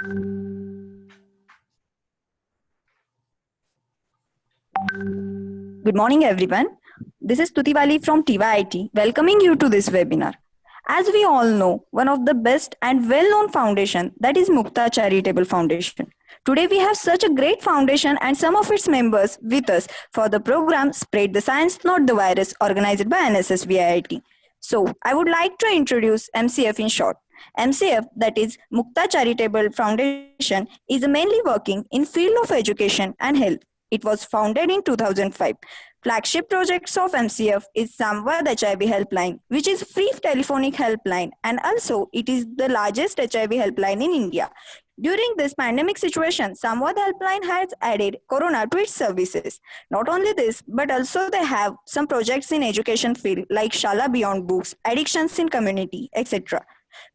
Good morning, everyone. This is Tutiwali from TYIT, welcoming you to this webinar. As we all know, one of the best and well-known foundation that is Mukta Charitable Foundation. Today we have such a great foundation and some of its members with us for the program Spread the Science, Not the Virus, organized by NSS VIIT. So I would like to introduce MCF in short. MCF, that is Mukta Charitable Foundation, is mainly working in field of education and health. It was founded in 2005. Flagship projects of MCF is Samvad HIV Helpline, which is free telephonic helpline, and also it is the largest HIV helpline in India. During this pandemic situation, Samvad Helpline has added Corona to its services. Not only this, but also they have some projects in education field like Shala Beyond Books, Addictions in Community, etc.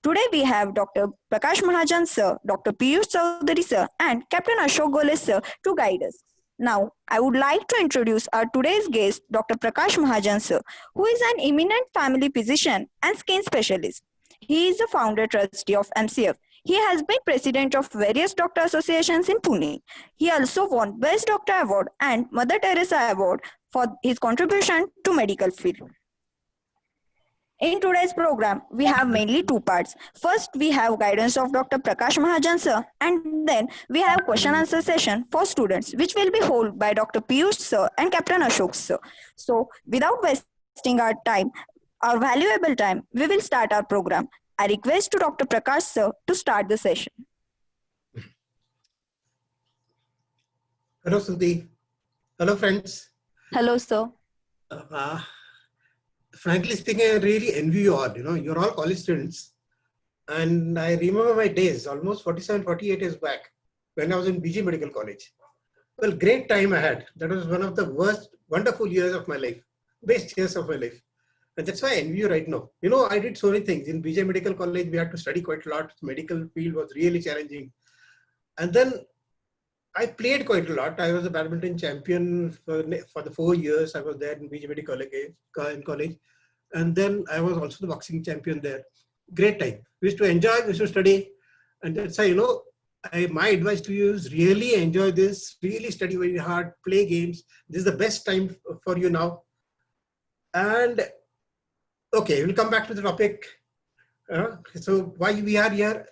Today we have Dr. Prakash Mahajan sir, Dr. Piyush Chaudhary sir, and Captain Ashok Gole sir to guide us. Now, I would like to introduce our today's guest, Dr. Prakash Mahajan sir, who is an eminent family physician and skin specialist. He is the founder trustee of MCF. He has been president of various doctor associations in Pune. He also won Best Doctor Award and Mother Teresa Award for his contribution to medical field. In today's program, we have mainly two parts. First, we have guidance of Dr. Prakash Mahajan sir, and then we have question answer session for students, which will be held by Dr. Piyush sir and Captain Ashok sir. So, without wasting our valuable time, we will start our program. I request to Dr. Prakash sir to start the session. Hello, Sudhi. Hello, friends. Hello, sir. Frankly speaking, I really envy you all. You're all college students. And I remember my days, almost 47, 48 years back, when I was in BG Medical College. Well, great time I had. That was one of the wonderful years of my life, best years of my life. And that's why I envy you right now. I did so many things. In BJ Medical College, we had to study quite a lot. The medical field was really challenging. And then I played quite a lot. I was a badminton champion for the 4 years. I was there in BJ Medical College. And then I was also the boxing champion there. Great time. We used to enjoy, we used to study. And that's why, my advice to you is really enjoy this, really study very hard, play games. This is the best time for you now. And okay, we'll come back to the topic. So why we are here.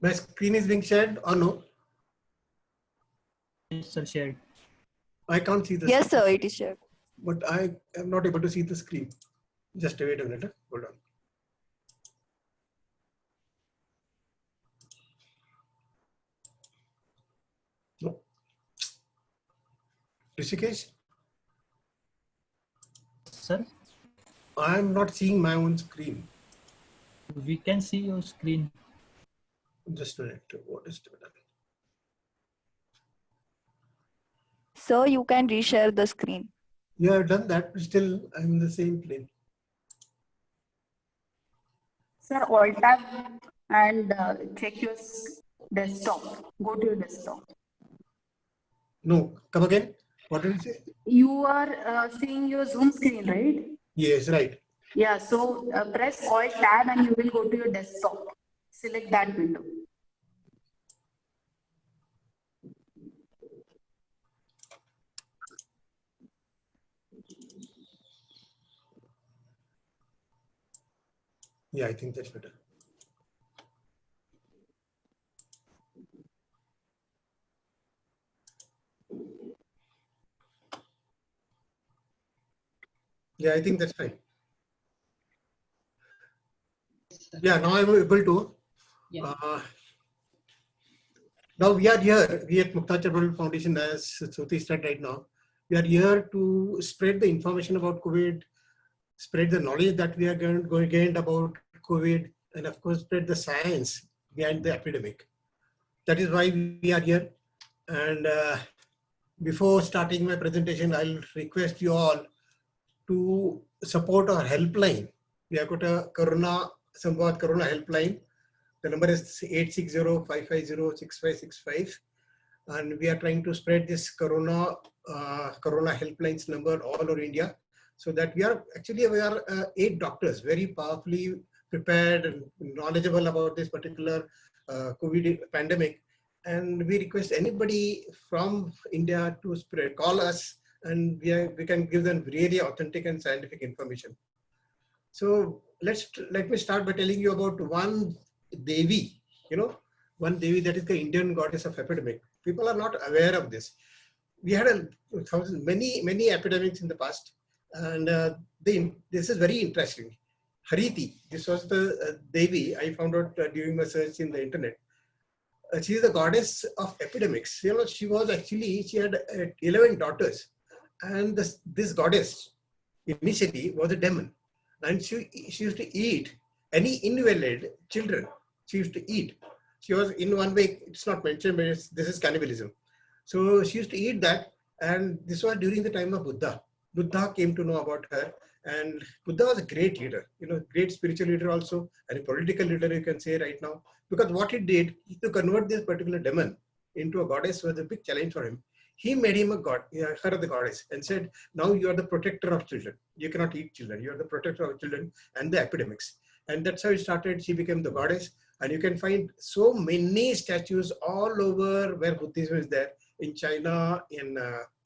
My screen is being shared or no? Yes, sir, shared. I can't see the Yes, screen. sir, it is shared. But I am not able to see the screen. Just wait a minute. Hold on. No. Rishikesh? Sir, I am not seeing my own screen. we can see your screen. Just a minute. What is that? Sir, you can reshare the screen. You have done that, but still I'm in the same plane. Sir, alt tab and check your desktop. Go to your desktop. No, come again. What did you say? You are seeing your Zoom screen, right? Yes, right. Yeah, so press alt tab and you will go to your desktop. Select that window. Yeah, I think that's better. Yeah, I think that's fine. Yeah, now I'm able to. Yeah. Now we are here. We at Mukta Charitable Foundation, as Shruti said right now, we are here to spread the information about COVID, spread the knowledge that we are going to gain about COVID, and of course, spread the science behind the epidemic. That is why we are here. And before starting my presentation, I'll request you all to support our helpline. We have got a Samvad Corona helpline. The number is 860-550-6565. and we are trying to spread this corona helplines number all over India, so that we are 8 doctors, very powerfully prepared and knowledgeable about this particular COVID pandemic. And we request anybody from India to call us, and we can give them really authentic and scientific information. So let me start by telling you about one Devi, one Devi, that is the Indian goddess of epidemic. People are not aware of this. We had many epidemics in the past, and this is very interesting. Hariti, this was the Devi I found out during my search in the internet. She is the goddess of epidemics. She had 11 daughters, and this goddess initially was a demon, and she used to eat any invalid children. She used to eat. She was, in one way, it's not mentioned, but this is cannibalism. So she used to eat that, and this was during the time of Buddha. Buddha came to know about her, and Buddha was a great leader, great spiritual leader also, and a political leader, you can say right now, because what he did, to convert this particular demon into a goddess was a big challenge for him. He made him a god, her the goddess, and said, now you are the protector of children. You cannot eat children. You are the protector of children and the epidemics. And that's how it started. She became the goddess. And you can find so many statues all over where Buddhism is there, in China, in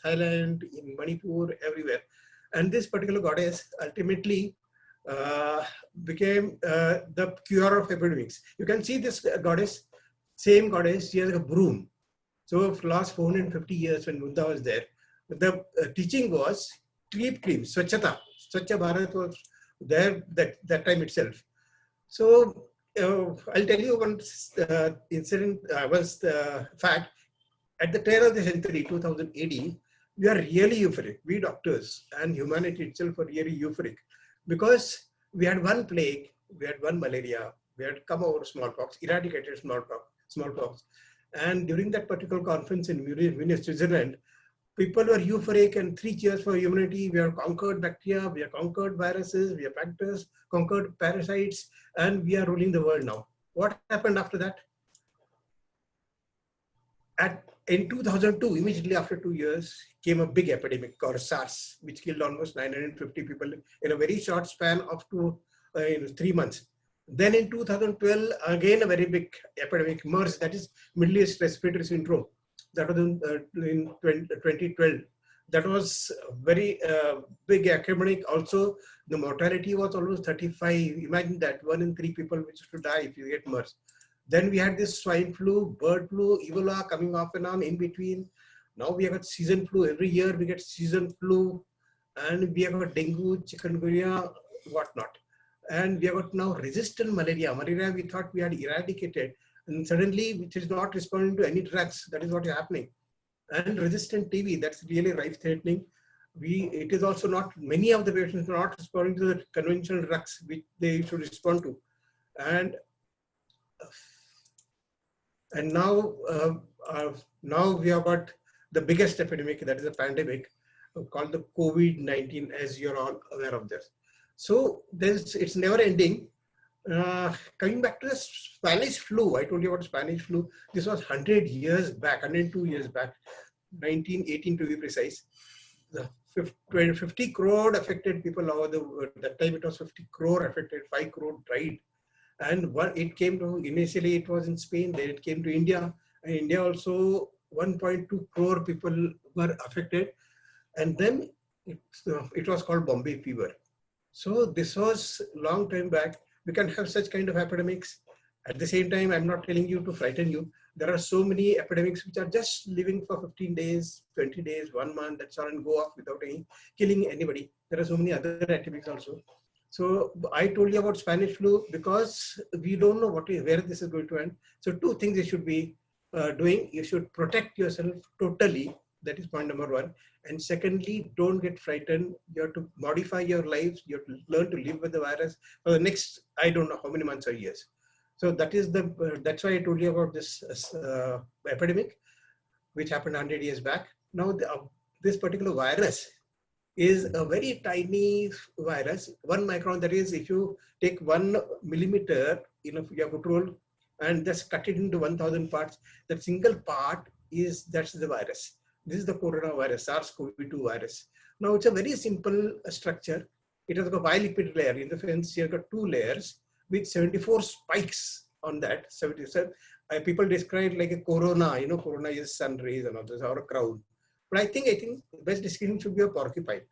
Thailand, in Manipur, everywhere. And this particular goddess ultimately became the cure of epidemics. You can see this goddess, same goddess, she has a broom. So for the last 450 years when Buddha was there, the teaching was keep clean, Swachhata. Swachha Bharat was there that time itself. So I'll tell you one incident, fact. At the turn of the century, 2018, we are really euphoric. We doctors and humanity itself are really euphoric, because we had one plague, we had one malaria, we had come over smallpox, eradicated smallpox. And during that particular conference in Munich, Switzerland, people were euphoric and 3 cheers for humanity. We have conquered bacteria, we have conquered viruses, we have conquered parasites, and we are ruling the world now. What happened after that? In 2002, immediately after 2 years, came a big epidemic called SARS, which killed almost 950 people in a very short span of 3 months. Then in 2012, again a very big epidemic, MERS, that is Middle East Respiratory Syndrome. That was in 2012. That was very big epidemic. Also, the mortality was almost 35. Imagine that, 1 in 3 people which used to die if you get MERS. Then we had this swine flu, bird flu, Ebola coming off and on in between. Now we have got season flu. Every year we get season flu, and we have got dengue, chikungunya, whatnot. And we have got now resistant malaria. Malaria we thought we had eradicated, and suddenly which is not responding to any drugs. That is what is happening. And resistant TB, that's really life-threatening. It is also not, many of the patients are not responding to the conventional drugs which they should respond to. And now we have got the biggest epidemic, that is a pandemic called the COVID-19, as you're all aware of this. So it's never ending. Coming back to the Spanish flu, I told you about Spanish flu. This was 100 years back, 102 years back, 1918 to be precise. The 50 crore affected people over the world. That time it was 50 crore affected, 5 crore died. And it came to, initially it was in Spain, then it came to India. And India also, 1.2 crore people were affected. And then it was called Bombay fever. So this was long time back. We can have such kind of epidemics. At the same time, I'm not telling you to frighten you. There are so many epidemics which are just living for 15 days, 20 days, 1 month, that's all, and go off without killing anybody. There are so many other epidemics also. So I told you about Spanish flu because we don't know where this is going to end. So 2 things you should be doing. You should protect yourself totally. That is point number 1. And secondly, don't get frightened. You have to modify your lives. You have to learn to live with the virus for the next, I don't know how many months or years. So that's why I told you about this epidemic, which happened 100 years back. Now this particular virus is a very tiny virus, 1 micron. That is, if you take 1 millimeter, your petrol, and just cut it into 1,000 parts, that single part that's the virus. This is the coronavirus, SARS-CoV-2 virus. Now it's a very simple structure. It has got a bilipid layer. In the sense, you've got two layers with 74 spikes on that. 77. People describe like a corona. You know, corona is sun rays and all this, or a crown. But I think the best description should be a porcupine,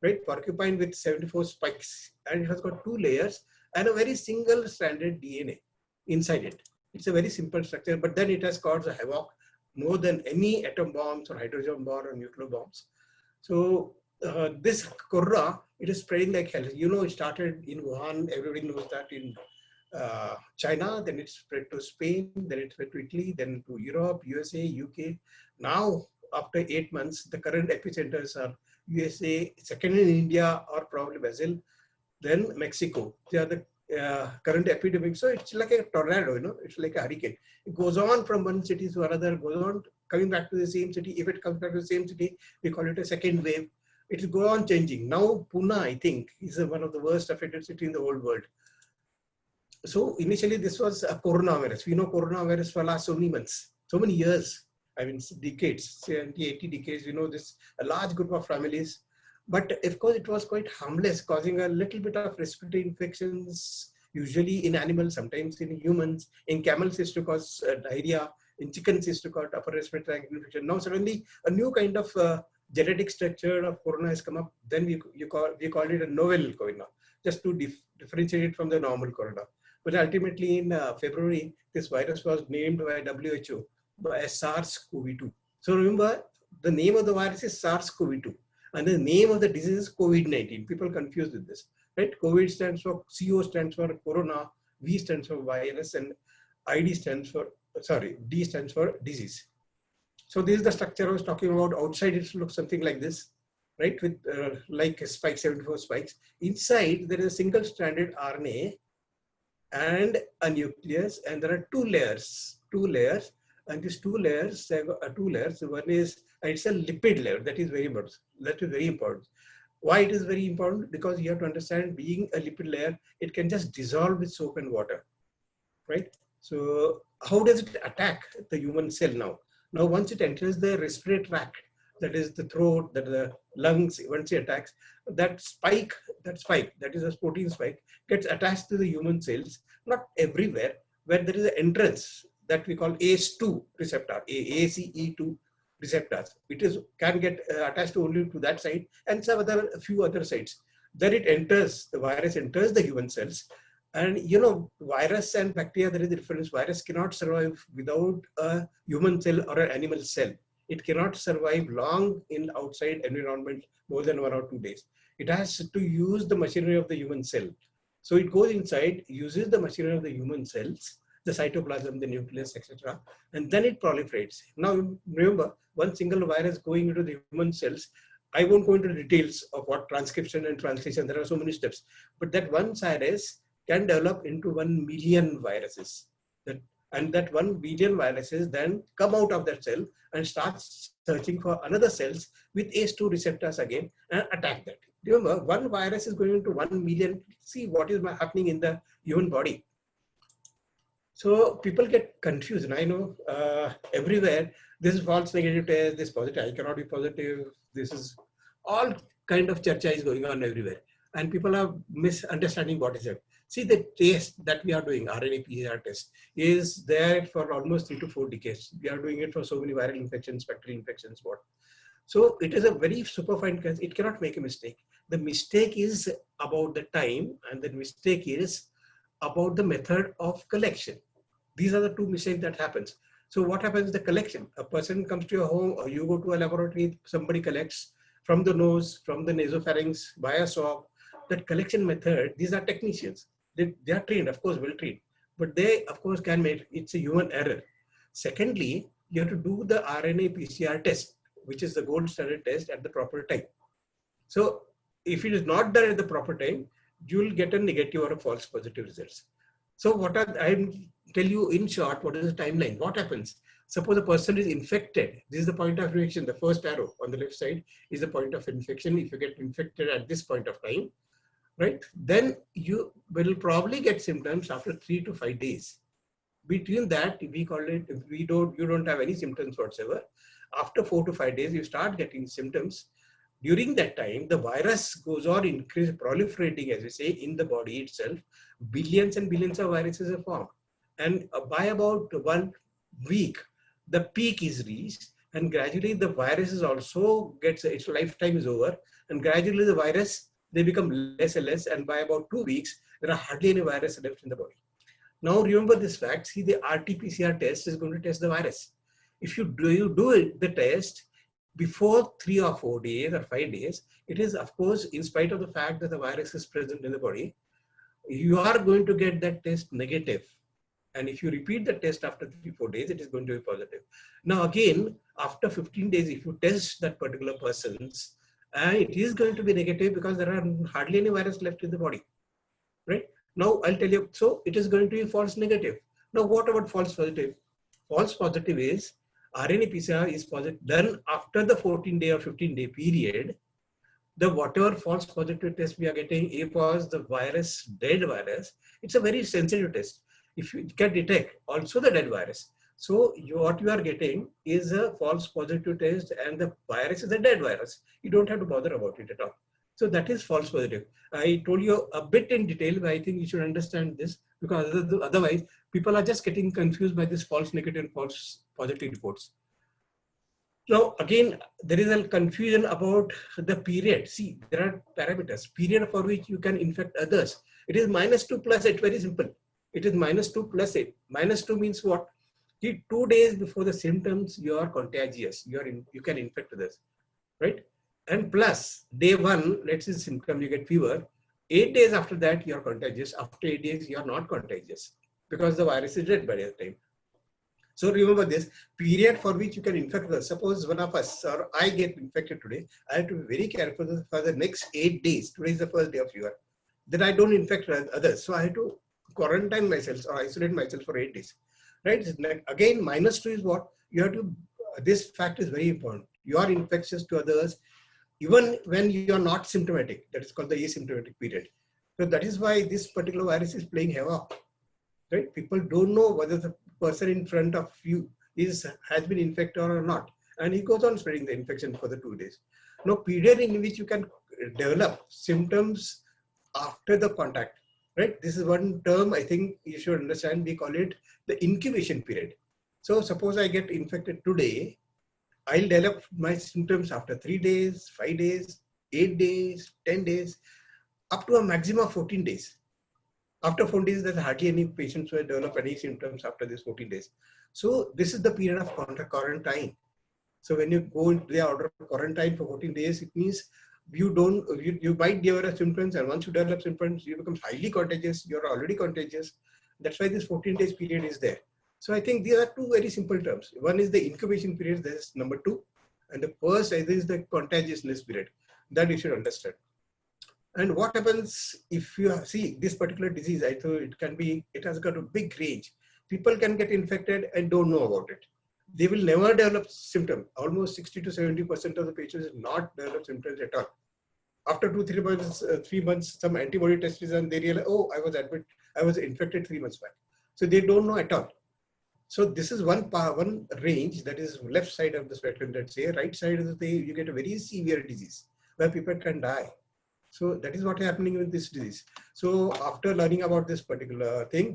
right? Porcupine with 74 spikes, and it has got two layers and a very single-stranded DNA inside it. It's a very simple structure, but then it has caused a havoc more than any atom bombs or hydrogen bomb or nuclear bombs. So this corona, it is spreading like hell. You know, it started in Wuhan. Everybody knows that in China, then it spread to Spain, then it spread to Italy, then to Europe, USA, UK. Now, after 8 months, the current epicenters are USA, second in India or probably Brazil, then Mexico. They are the current epidemic. So it's like a tornado, you know, it's like a hurricane. It goes on from one city to another, goes on coming back to the same city. If it comes back to the same city, we call it a second wave. It will go on changing. Now, Pune, I think, is one of the worst affected cities in the whole world. So initially, this was a coronavirus. We know coronavirus for last so many months, so many years. I mean, decades, 70, 80 decades. You know, this a large group of families. But of course, it was quite harmless, causing a little bit of respiratory infections, usually in animals, sometimes in humans. In camels, it used to cause diarrhea. In chickens, it used to cause upper respiratory infection. Now, suddenly, a new kind of genetic structure of corona has come up. Then we call it a novel corona, just to differentiate it from the normal corona. But ultimately, in February, this virus was named by WHO as SARS-CoV-2. So remember, the name of the virus is SARS-CoV-2. And the name of the disease is COVID-19. People confused with this, right? COVID stands for, CO stands for corona, V stands for virus, and D stands for disease. So this is the structure I was talking about. Outside it looks something like this, right? With like a spike, 74 spikes. Inside there is a single-stranded RNA and a nucleus, and there are two layers. And these two layers, one is, it's a lipid layer. That is very important. Why it is very important? Because you have to understand, being a lipid layer, it can just dissolve with soap and water, right? So how does it attack the human cell now? Now, once it enters the respiratory tract, that is the throat, that the lungs, once it attacks, that spike, that is a protein spike, gets attached to the human cells, not everywhere, where there is an entrance that we call ACE2 receptor, ACE2 receptors. It can get attached only to that side and a few other sites. Then it enters, the virus enters the human cells. And you know, virus and bacteria, there is a difference. Virus cannot survive without a human cell or an animal cell. It cannot survive long in outside environment, more than 1 or 2 days. It has to use the machinery of the human cell. So it goes inside, uses the machinery of the human cells, the cytoplasm, the nucleus, etc. And then it proliferates. Now, remember, one single virus going into the human cells, I won't go into details of what transcription and translation, there are so many steps, but that one virus can develop into 1 million viruses. And that 1 billion viruses then come out of that cell and start searching for another cells with ACE2 receptors again and attack that. Remember, one virus is going into 1 million. See what is happening in the human body. So people get confused, and I know everywhere, this is false negative test, this positive, I cannot be positive, this is all kind of churcha is going on everywhere. And people are misunderstanding what is it. See, the test that we are doing, RNA-PCR test, is there for almost 3 to 4 decades. We are doing it for so many viral infections, bacterial infections, what. So it is a very superfine test. It cannot make a mistake. The mistake is about the time, and the mistake is about the method of collection. These are the two mistakes that happens. So what happens, the collection, a person comes to your home or you go to a laboratory, somebody collects from the nose, from the nasopharynx, by a swab. That collection method, these are technicians. They are trained, of course, well trained, but they, of course, can make, it's a human error. Secondly, you have to do the RNA PCR test, which is the gold standard test, at the proper time. So if it is not done at the proper time, you will get a negative or a false positive results. So what I tell you in short, what is the timeline? What happens? Suppose a person is infected. This is the point of infection. The first arrow on the left side is the point of infection. If you get infected at this point of time, right, then you will probably get symptoms after 3 to 5 days. Between that, we call it, if you don't have any symptoms whatsoever. After 4 to 5 days, you start getting symptoms. During that time, the virus goes on proliferating, as we say, in the body itself. Billions and billions of viruses are formed. And by about 1 week, the peak is reached, and gradually the virus is also gets, its lifetime is over, and gradually the virus, they become less and less, and by about 2 weeks, there are hardly any virus left in the body. Now remember this fact, see, the RT-PCR test is going to test the virus. If you do the test before 3 or 4 days or 5 days, it is, of course, in spite of the fact that the virus is present in the body, you are going to get that test negative. And if you repeat the test after 3-4 days, it is going to be positive. Now again, after 15 days, if you test that particular person's, it is going to be negative because there are hardly any virus left in the body, right? Now I'll tell you, so it is going to be false negative. Now what about false positive? False positive is RNA-PCR is positive done after the 14-day or 15-day period. The whatever false positive test we are getting, if was the virus, dead virus, it's a very sensitive test. If you can detect also the dead virus. So what you are getting is a false positive test, and the virus is a dead virus. You don't have to bother about it at all. So that is false positive. I told you a bit in detail, but I think you should understand this, because otherwise people are just getting confused by this false negative and false positive reports. Now again, there is a confusion about the period. See, there are parameters, period for which you can infect others. It is -2 plus 8, very simple. It is -2 plus 8. -2 means what? 2 days before the symptoms, you are contagious. You can infect others, right? And plus day 1, let's say symptom, you get fever. 8 days after that, you are contagious. After 8 days, you are not contagious because the virus is dead by that time. So remember this period for which you can infect others. Suppose one of us or I get infected today, I have to be very careful for the next 8 days. Today is the first day of fever. Then I don't infect others. So I have to quarantine myself or isolate myself for 8 days. Right? Again, -2 is what? You have to, this fact is very important. You are infectious to others even when you are not symptomatic. That is called the asymptomatic period. So that is why this particular virus is playing havoc. Right? People don't know whether the person in front of you has been infected or not. And he goes on spreading the infection for the 2 days. Now, period in which you can develop symptoms after the contact. Right? This is one term I think you should understand. We call it the incubation period. So suppose I get infected today, I'll develop my symptoms after 3 days, 5 days, 8 days, 10 days, up to a maximum of 14 days. After 14 days, there's hardly any patients who develop any symptoms after this 14 days. So this is the period of quarantine. So when you go into the order of quarantine for 14 days, it means you might develop symptoms, and once you develop symptoms, you become highly contagious. You're already contagious. That's why this 14 days period is there. So I think these are two very simple terms. One is the incubation period, that is number 2. And the first is the contagiousness period. That you should understand. And what happens if you see this particular disease? I thought it has got a big range. People can get infected and don't know about it. They will never develop symptoms. Almost 60 to 70% of the patients will not develop symptoms at all. After 3 months, some antibody test is done, they realize, oh, I was infected 3 months back. So they don't know at all. So this is one range, that is left side of the spectrum, let's say. Right side of the you get a very severe disease where people can die. So that is what is happening with this disease. So after learning about this particular thing,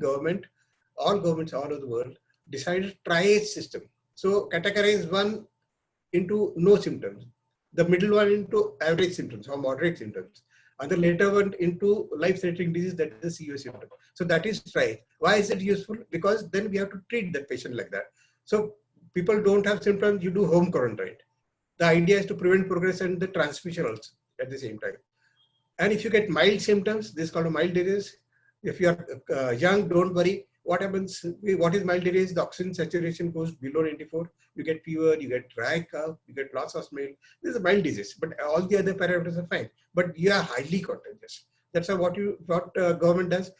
all governments all over the world decided triage system. So categorize one into no symptoms, the middle one into average symptoms or moderate symptoms, and the later one into life-threatening disease, that is the serious symptom. So that is triage. Why is it useful? Because then we have to treat that patient like that. So people don't have symptoms, you do home quarantine. The idea is to prevent progress and the transmission also at the same time. And if you get mild symptoms, this is called a mild disease. If you are young, don't worry. What happens? What is mild disease? The oxygen saturation goes below 94. You get fever, you get dry cough, you get loss of smell. This is a mild disease, but all the other parameters are fine. But you are highly contagious. That's what government does.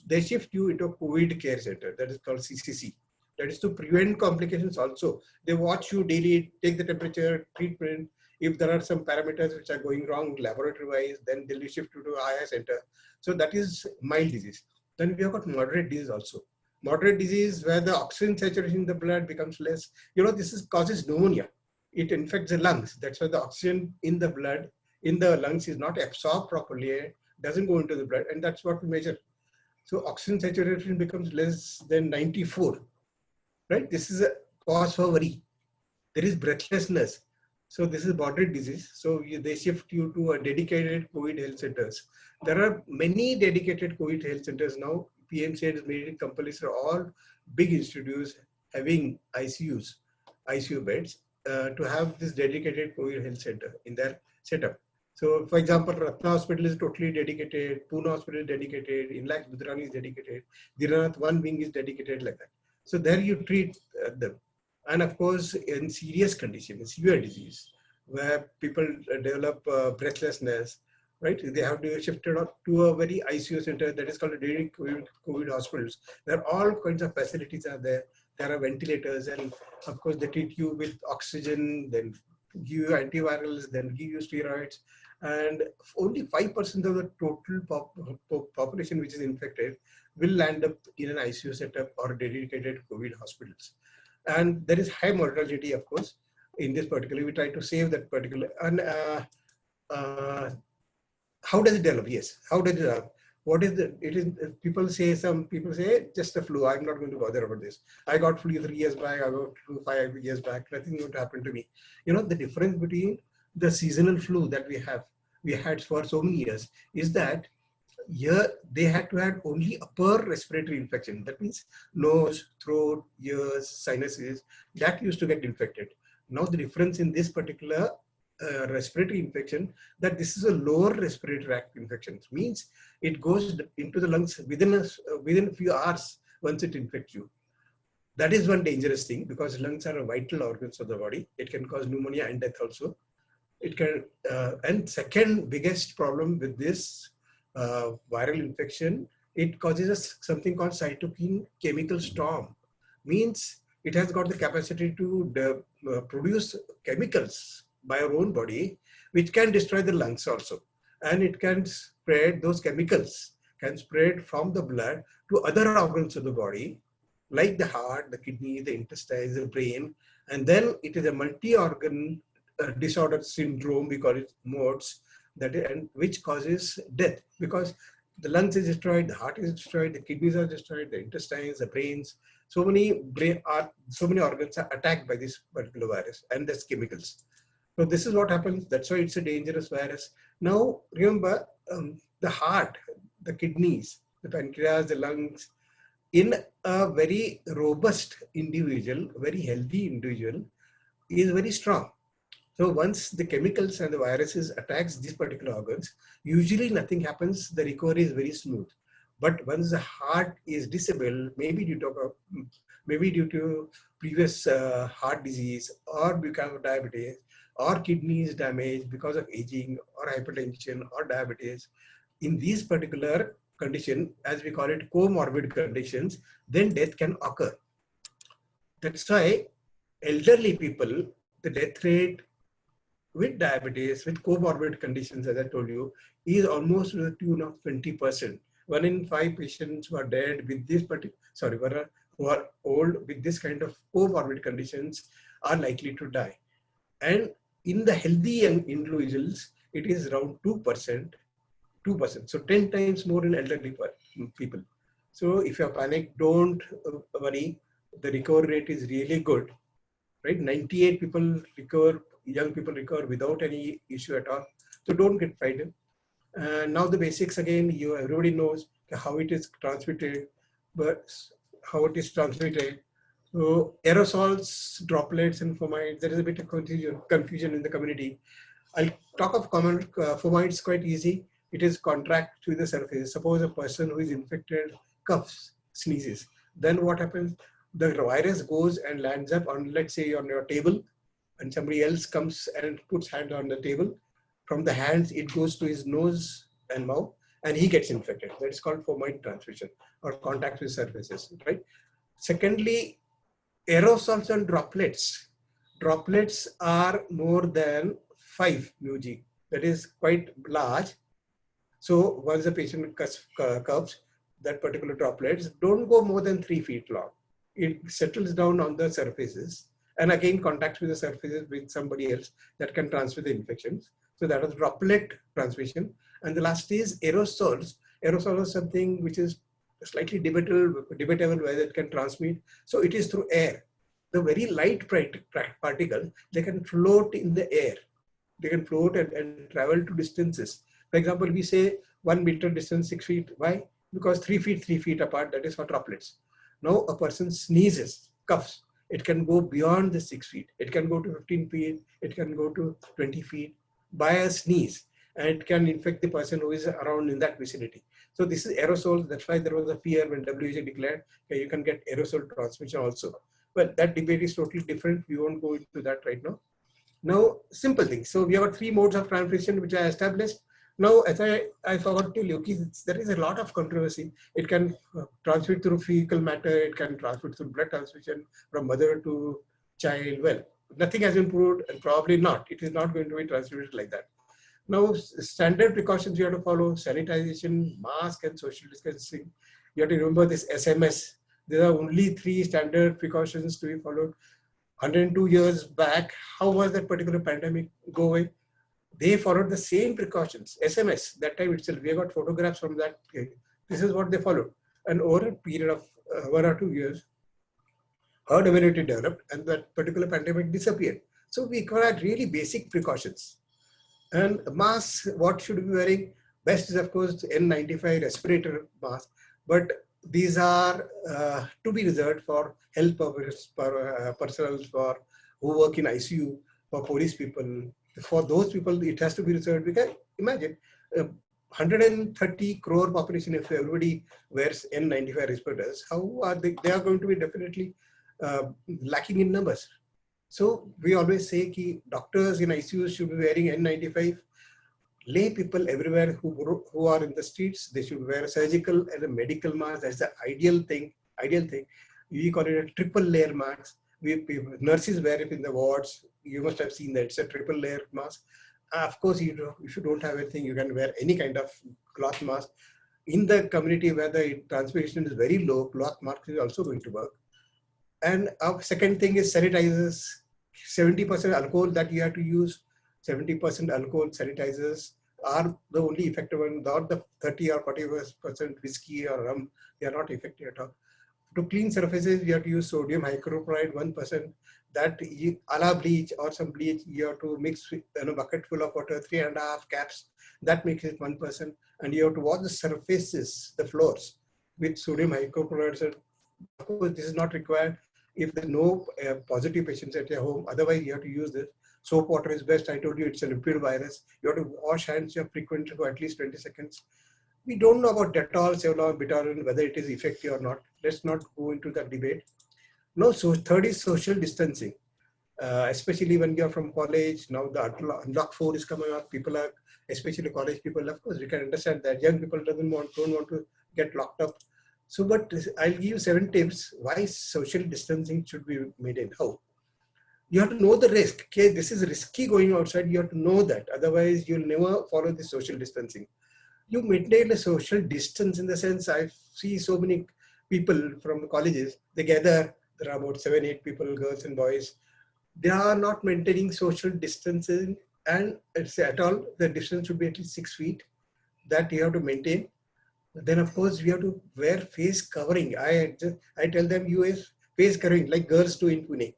They shift you into a COVID care center. That is called CCC. That is to prevent complications also. They watch you daily, take the temperature, treatment. If there are some parameters which are going wrong laboratory-wise, then they'll shift you to a higher center. So that is mild disease. Then we have got moderate disease also. Moderate disease where the oxygen saturation in the blood becomes less. This causes pneumonia. It infects the lungs. That's why the oxygen in the blood, in the lungs is not absorbed properly, doesn't go into the blood, and that's what we measure. So oxygen saturation becomes less than 94, right? This is a cause for worry. There is breathlessness. So this is moderate disease. So they shift you to a dedicated COVID health centers. There are many dedicated COVID health centers now. PMC has made it compulsory. All big institutes having ICU beds to have this dedicated COVID health center in their setup. So, for example, Ratna Hospital is totally dedicated. Pune Hospital is dedicated. Inlax Budrani is dedicated. Dhiranath one wing is dedicated, like that. So there you treat them. And of course, in serious condition, in severe disease, where people develop breathlessness, right? They have to be shifted up to a very ICU center that is called a dedicated COVID hospitals. There are all kinds of facilities are there. There are ventilators, and of course, they treat you with oxygen, then give you antivirals, then give you steroids. And only 5% of the total population which is infected will land up in an ICU setup or dedicated COVID hospitals. And there is high mortality, of course, in this particular. We try to save that particular. And how does it develop? Yes, how does it develop? What is the? It is some people say just a flu. I'm not going to bother about this. I got flu 3 years back. I got flu 5 years back. Nothing going to happen to me. The difference between the seasonal flu that we had for so many years is that here they had to have only upper respiratory infection. That means nose, throat, ears, sinuses, that used to get infected. Now the difference in this particular respiratory infection, that this is a lower respiratory tract infection. It means it goes into the lungs within a few hours once it infects you. That is one dangerous thing, because lungs are vital organs of the body. It can cause pneumonia and death also. It can, and second biggest problem with this viral infection, it causes us something called cytokine chemical storm. Means it has got the capacity to produce chemicals by our own body, which can destroy the lungs also. And it can spread, those chemicals can spread from the blood to other organs of the body, like the heart, the kidney, the intestines, the brain. And then it is a multi-organ disorder syndrome, we call it MODS, which causes death, because the lungs is destroyed, the heart is destroyed, the kidneys are destroyed, the intestines, the brains. So many organs are attacked by this particular virus and these chemicals. So this is what happens. That's why it's a dangerous virus. Now remember, the heart, the kidneys, the pancreas, the lungs, in a very robust individual, very healthy individual, is very strong. So once the chemicals and the viruses attacks these particular organs, usually nothing happens. The recovery is very smooth. But once the heart is disabled, maybe due to previous heart disease, or because of diabetes, or kidneys damage because of aging, or hypertension, or diabetes, in these particular condition, as we call it comorbid conditions, then death can occur. That's why elderly people, the death rate with diabetes, with comorbid conditions, as I told you, is almost to the tune of 20%. 1 in 5 patients who are dead with this who are old with this kind of comorbid conditions are likely to die. And in the healthy young individuals, it is around 2%. So 10 times more in elderly people. So if you have panic, don't worry. The recovery rate is really good, right? 98 people recover, young people recover without any issue at all. So don't get frightened. Now the basics again, everybody knows how it is transmitted, but how it is transmitted. So aerosols, droplets, and fomites, there is a bit of confusion in the community. I'll talk of common fomites quite easy. It is contract to the surface. Suppose a person who is infected coughs, sneezes. Then what happens? The virus goes and lands up on, let's say, on your table, and somebody else comes and puts hand on the table. From the hands, it goes to his nose and mouth, and he gets infected. That is called fomite transmission, or contact with surfaces, right? Secondly, aerosols and droplets. Droplets are more than 5 μg. That is quite large. So once the patient coughs, that particular droplets don't go more than 3 feet long. It settles down on the surfaces and again contacts with the surfaces with somebody else that can transfer the infections. So that is droplet transmission. And the last is aerosols. Aerosol is something which is slightly debatable whether it can transmit. So it is through air. The very light particles, they can float in the air. They can float and travel to distances. For example, we say 1 meter distance, 6 feet. Why? Because 3 feet apart, that is for droplets. Now a person sneezes, coughs. It can go beyond the 6 feet. It can go to 15 feet. It can go to 20 feet by a sneeze. And it can infect the person who is around in that vicinity. So this is aerosols. That's why there was a fear when WHO declared you can get aerosol transmission also. But that debate is totally different. We won't go into that right now. Now, simple things. So we have 3 modes of transmission which I established. Now, as I forgot to tell you, there is a lot of controversy. It can transmit through fecal matter. It can transmit through blood transmission from mother to child. Well, nothing has been proved, and probably not. It is not going to be transmitted like that. Now, standard precautions you have to follow: sanitization, mask, and social distancing. You have to remember this SMS. There are only 3 standard precautions to be followed. 102 years back, how was that particular pandemic go away? They followed the same precautions. SMS, that time itself, we got photographs from that. This is what they followed. And over a period of 1 or 2 years, herd immunity developed and that particular pandemic disappeared. So we required really basic precautions. And masks, what should we be wearing? Best is, of course, the N95 respirator mask. But these are to be reserved for health purposes, for personnel, for who work in ICU, for police people. For those people, it has to be reserved because imagine 130 crore population. If everybody wears N95 respirators, how are they? They are going to be definitely lacking in numbers. So we always say that doctors in ICUs should be wearing N95. Lay people everywhere who are in the streets, they should wear a surgical and a medical mask. That's the ideal thing. We call it a triple layer mask. Nurses wear it in the wards. You must have seen that it's a triple layer mask. Of course, if you don't have anything, you can wear any kind of cloth mask. In the community where the transmission is very low, cloth mask is also going to work. And our second thing is sanitizers. 70% alcohol that you have to use. 70% alcohol sanitizers are the only effective one. Not the 30 or 40% whiskey or rum. They are not effective at all. To clean surfaces, you have to use sodium hydrochloride 1%. That a la bleach or some bleach, you have to mix with a bucket full of water, 3.5 caps. That makes it 1%. And you have to wash the surfaces, the floors, with sodium hypochlorite. So of course, this is not required if there are no positive patients at your home. Otherwise, you have to use this. Soap water is best. I told you it's a lipid virus. You have to wash hands frequently for at least 20 seconds. We don't know about Dettol, Sevlon, Bitorin, whether it is effective or not. Let's not go into that debate. No, so third is social distancing. Especially when you're from college, now the unlock 4 is coming up. People are, especially college people, of course, we can understand that young people don't want to get locked up. So, but I'll give you 7 tips why social distancing should be maintained. How? You have to know the risk. Okay, this is risky going outside. You have to know that. Otherwise, you'll never follow the social distancing. You maintain a social distance in the sense I see so many people from colleges. They gather. There are about 7, 8 people, girls and boys. They are not maintaining social distancing, and it's at all. The distance should be at least 6 feet. That you have to maintain. Then of course we have to wear face covering. I tell them you wear face covering like girls do in Pune.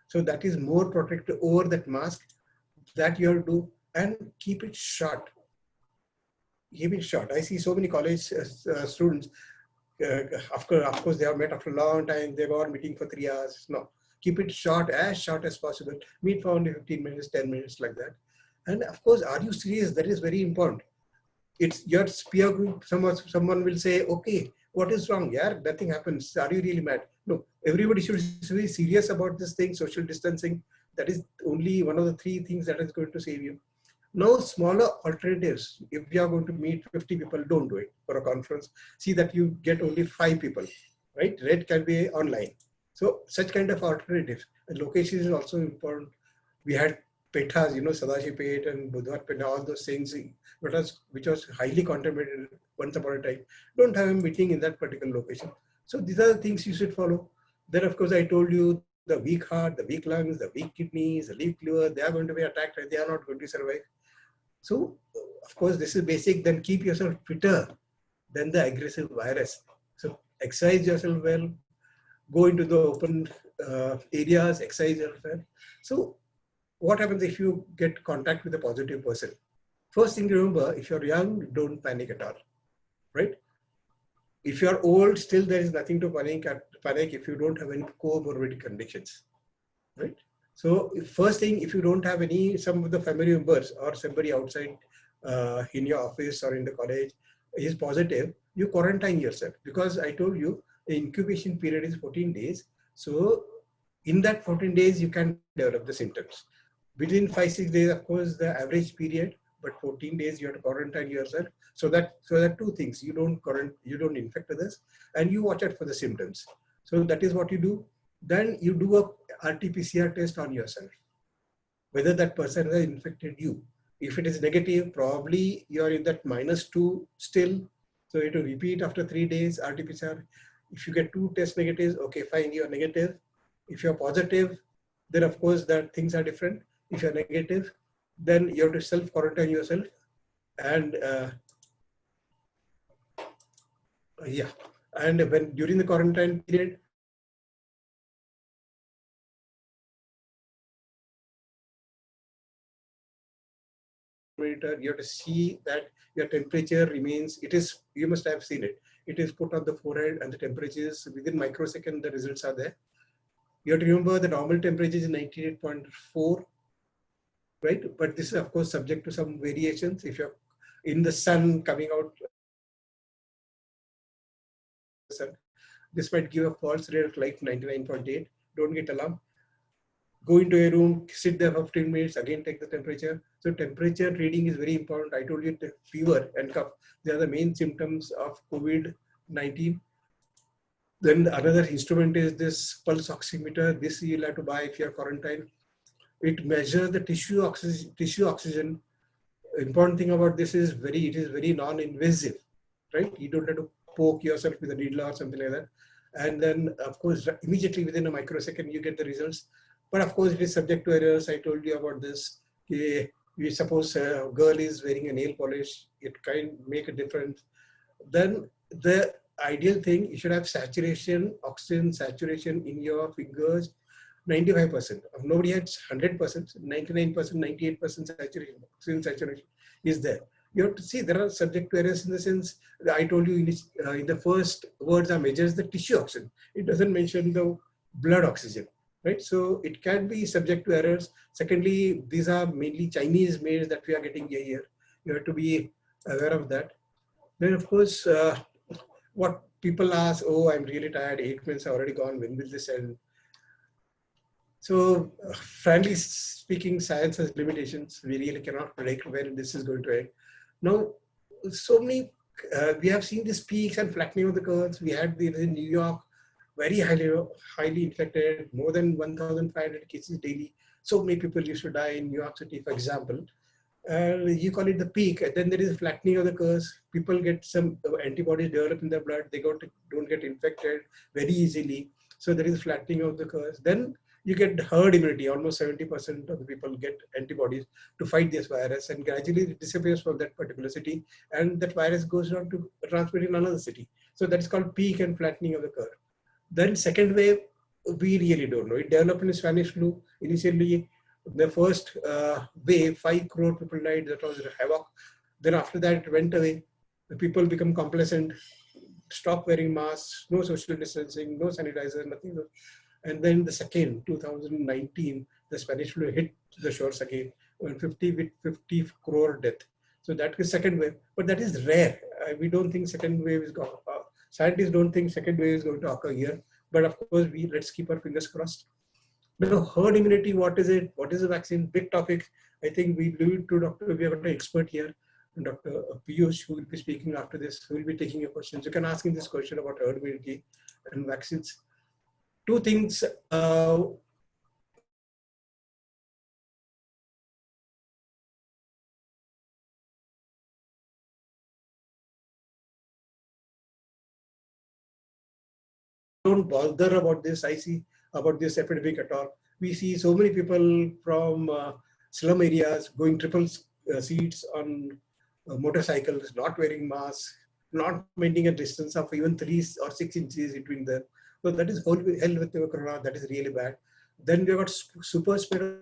So that is more protective over that mask. That you have to do and keep it short. Keep it short. I see so many college students. Of course, they have met after a long time. They were meeting for 3 hours. No, keep it short as possible. Meet for only 15 minutes, 10 minutes like that. And of course, are you serious? That is very important. It's your peer group. Someone will say, okay, what is wrong? Yeah, nothing happens. Are you really mad? No, everybody should be serious about this thing, social distancing. That is only one of the 3 things that is going to save you. Now, smaller alternatives. If you are going to meet 50 people, don't do it for a conference. See that you get only 5 people, right? Red can be online. So such kind of alternatives. And location is also important. We had Petas, Sadashipet and Budhwar Peta, all those things, which was highly contaminated once upon a time. Don't have a meeting in that particular location. So these are the things you should follow. Then, of course, I told you the weak heart, the weak lungs, the weak kidneys, the weak liver, they are going to be attacked and they are not going to survive. So, of course, this is basic. Then keep yourself fitter than the aggressive virus. So, exercise yourself well, go into the open areas, exercise yourself well. So, what happens if you get contact with a positive person? First thing to remember, if you're young, don't panic at all, right? If you're old, still there is nothing to panic if you don't have any comorbid conditions, right? So first thing, if you don't have some of the family members or somebody outside in your office or in the college is positive, you quarantine yourself, because I told you the incubation period is 14 days. So in that 14 days, you can develop the symptoms. Within 5-6 days, of course, the average period, but 14 days you have to quarantine yourself. So that two things, you don't infect others, and you watch out for the symptoms. So that is what you do. Then you do a RT-PCR test on yourself, whether that person has infected you. If it is negative, probably you are in that -2 still. So you have to repeat after 3 days RT-PCR. If you get 2 test negatives, okay, fine, you are negative. If you're positive, then of course that things are different. If you're negative, then you have to self-quarantine yourself. And yeah, and when during the quarantine period, you have to see that your temperature remains, you must have seen it. It is put on the forehead and the temperatures within microsecond, the results are there. You have to remember the normal temperature is 98.4, right? But this is of course subject to some variations. If you're in the sun coming out, this might give a false rate of light 99.8. Don't get alarmed. Go into a room, sit there for 15 minutes, again take the temperature. So temperature reading is very important. I told you the fever and cough, they are the main symptoms of COVID-19. Then another instrument is this pulse oximeter. This you'll have to buy if you're quarantined. It measures the tissue oxygen. Important thing about this is it is very non-invasive, right? You don't have to poke yourself with a needle or something like that. And then of course, immediately within a microsecond, you get the results. But of course, it is subject to errors. I told you about this. We suppose a girl is wearing a nail polish, it can make a difference. Then the ideal thing, you should have oxygen saturation in your fingers, 95%. Nobody has 100%, 99%, 98% saturation, oxygen saturation is there. You have to see there are subject to errors in the sense that I told you in the first words are measures the tissue oxygen. It doesn't mention the blood oxygen, right? So it can be subject to errors. Secondly, these are mainly Chinese made that we are getting here. You have to be aware of that. Then of course, what people ask, oh, I'm really tired, 8 months are already gone, when will this end? So, frankly speaking, science has limitations. We really cannot predict when this is going to end. Now, we have seen these peaks and flattening of the curves. We had in New York, very highly infected, more than 1,500 cases daily. So many people used to die in New York City, for example. You call it the peak, and then there is flattening of the curves. People get some antibodies develop in their blood. They don't get infected very easily. So there is flattening of the curves. Then you get herd immunity. Almost 70% of the people get antibodies to fight this virus, and gradually it disappears from that particular city, and that virus goes on to transmit in another city. So that is called peak and flattening of the curve. Then second wave, we really don't know. It developed in Spanish flu. Initially, the first wave, 5 crore people died. That was havoc. Then after that, it went away. The people become complacent, stop wearing masks, no social distancing, no sanitizer, nothing. And then the second, 2019, the Spanish flu hit the shores again, 50 crore death. So that is second wave, but that is rare. We don't think second wave is going. Scientists don't think second wave is going to occur here. But of course, let's keep our fingers crossed. Now, herd immunity, what is it? What is the vaccine? Big topic. I think we leave it to Dr. We have got an expert here, Dr. Piyush, who will be speaking after this, who will be taking your questions. You can ask him this question about herd immunity and vaccines. Two things. don't bother about this. I see about this epidemic at all. We see so many people from slum areas going triple seats on motorcycles, not wearing masks, not maintaining a distance of even 3 or 6 inches between them. So that is hell with the corona. That is really bad. Then we got super spreader.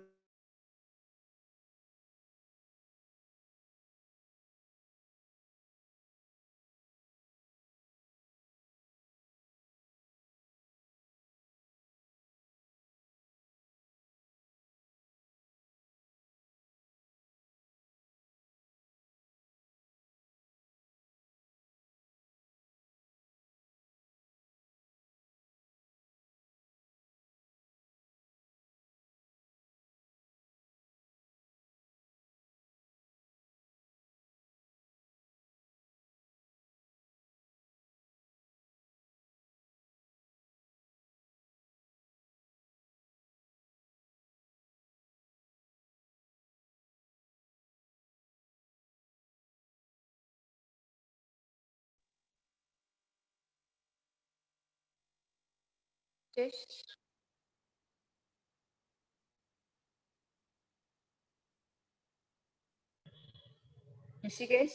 Rishikesh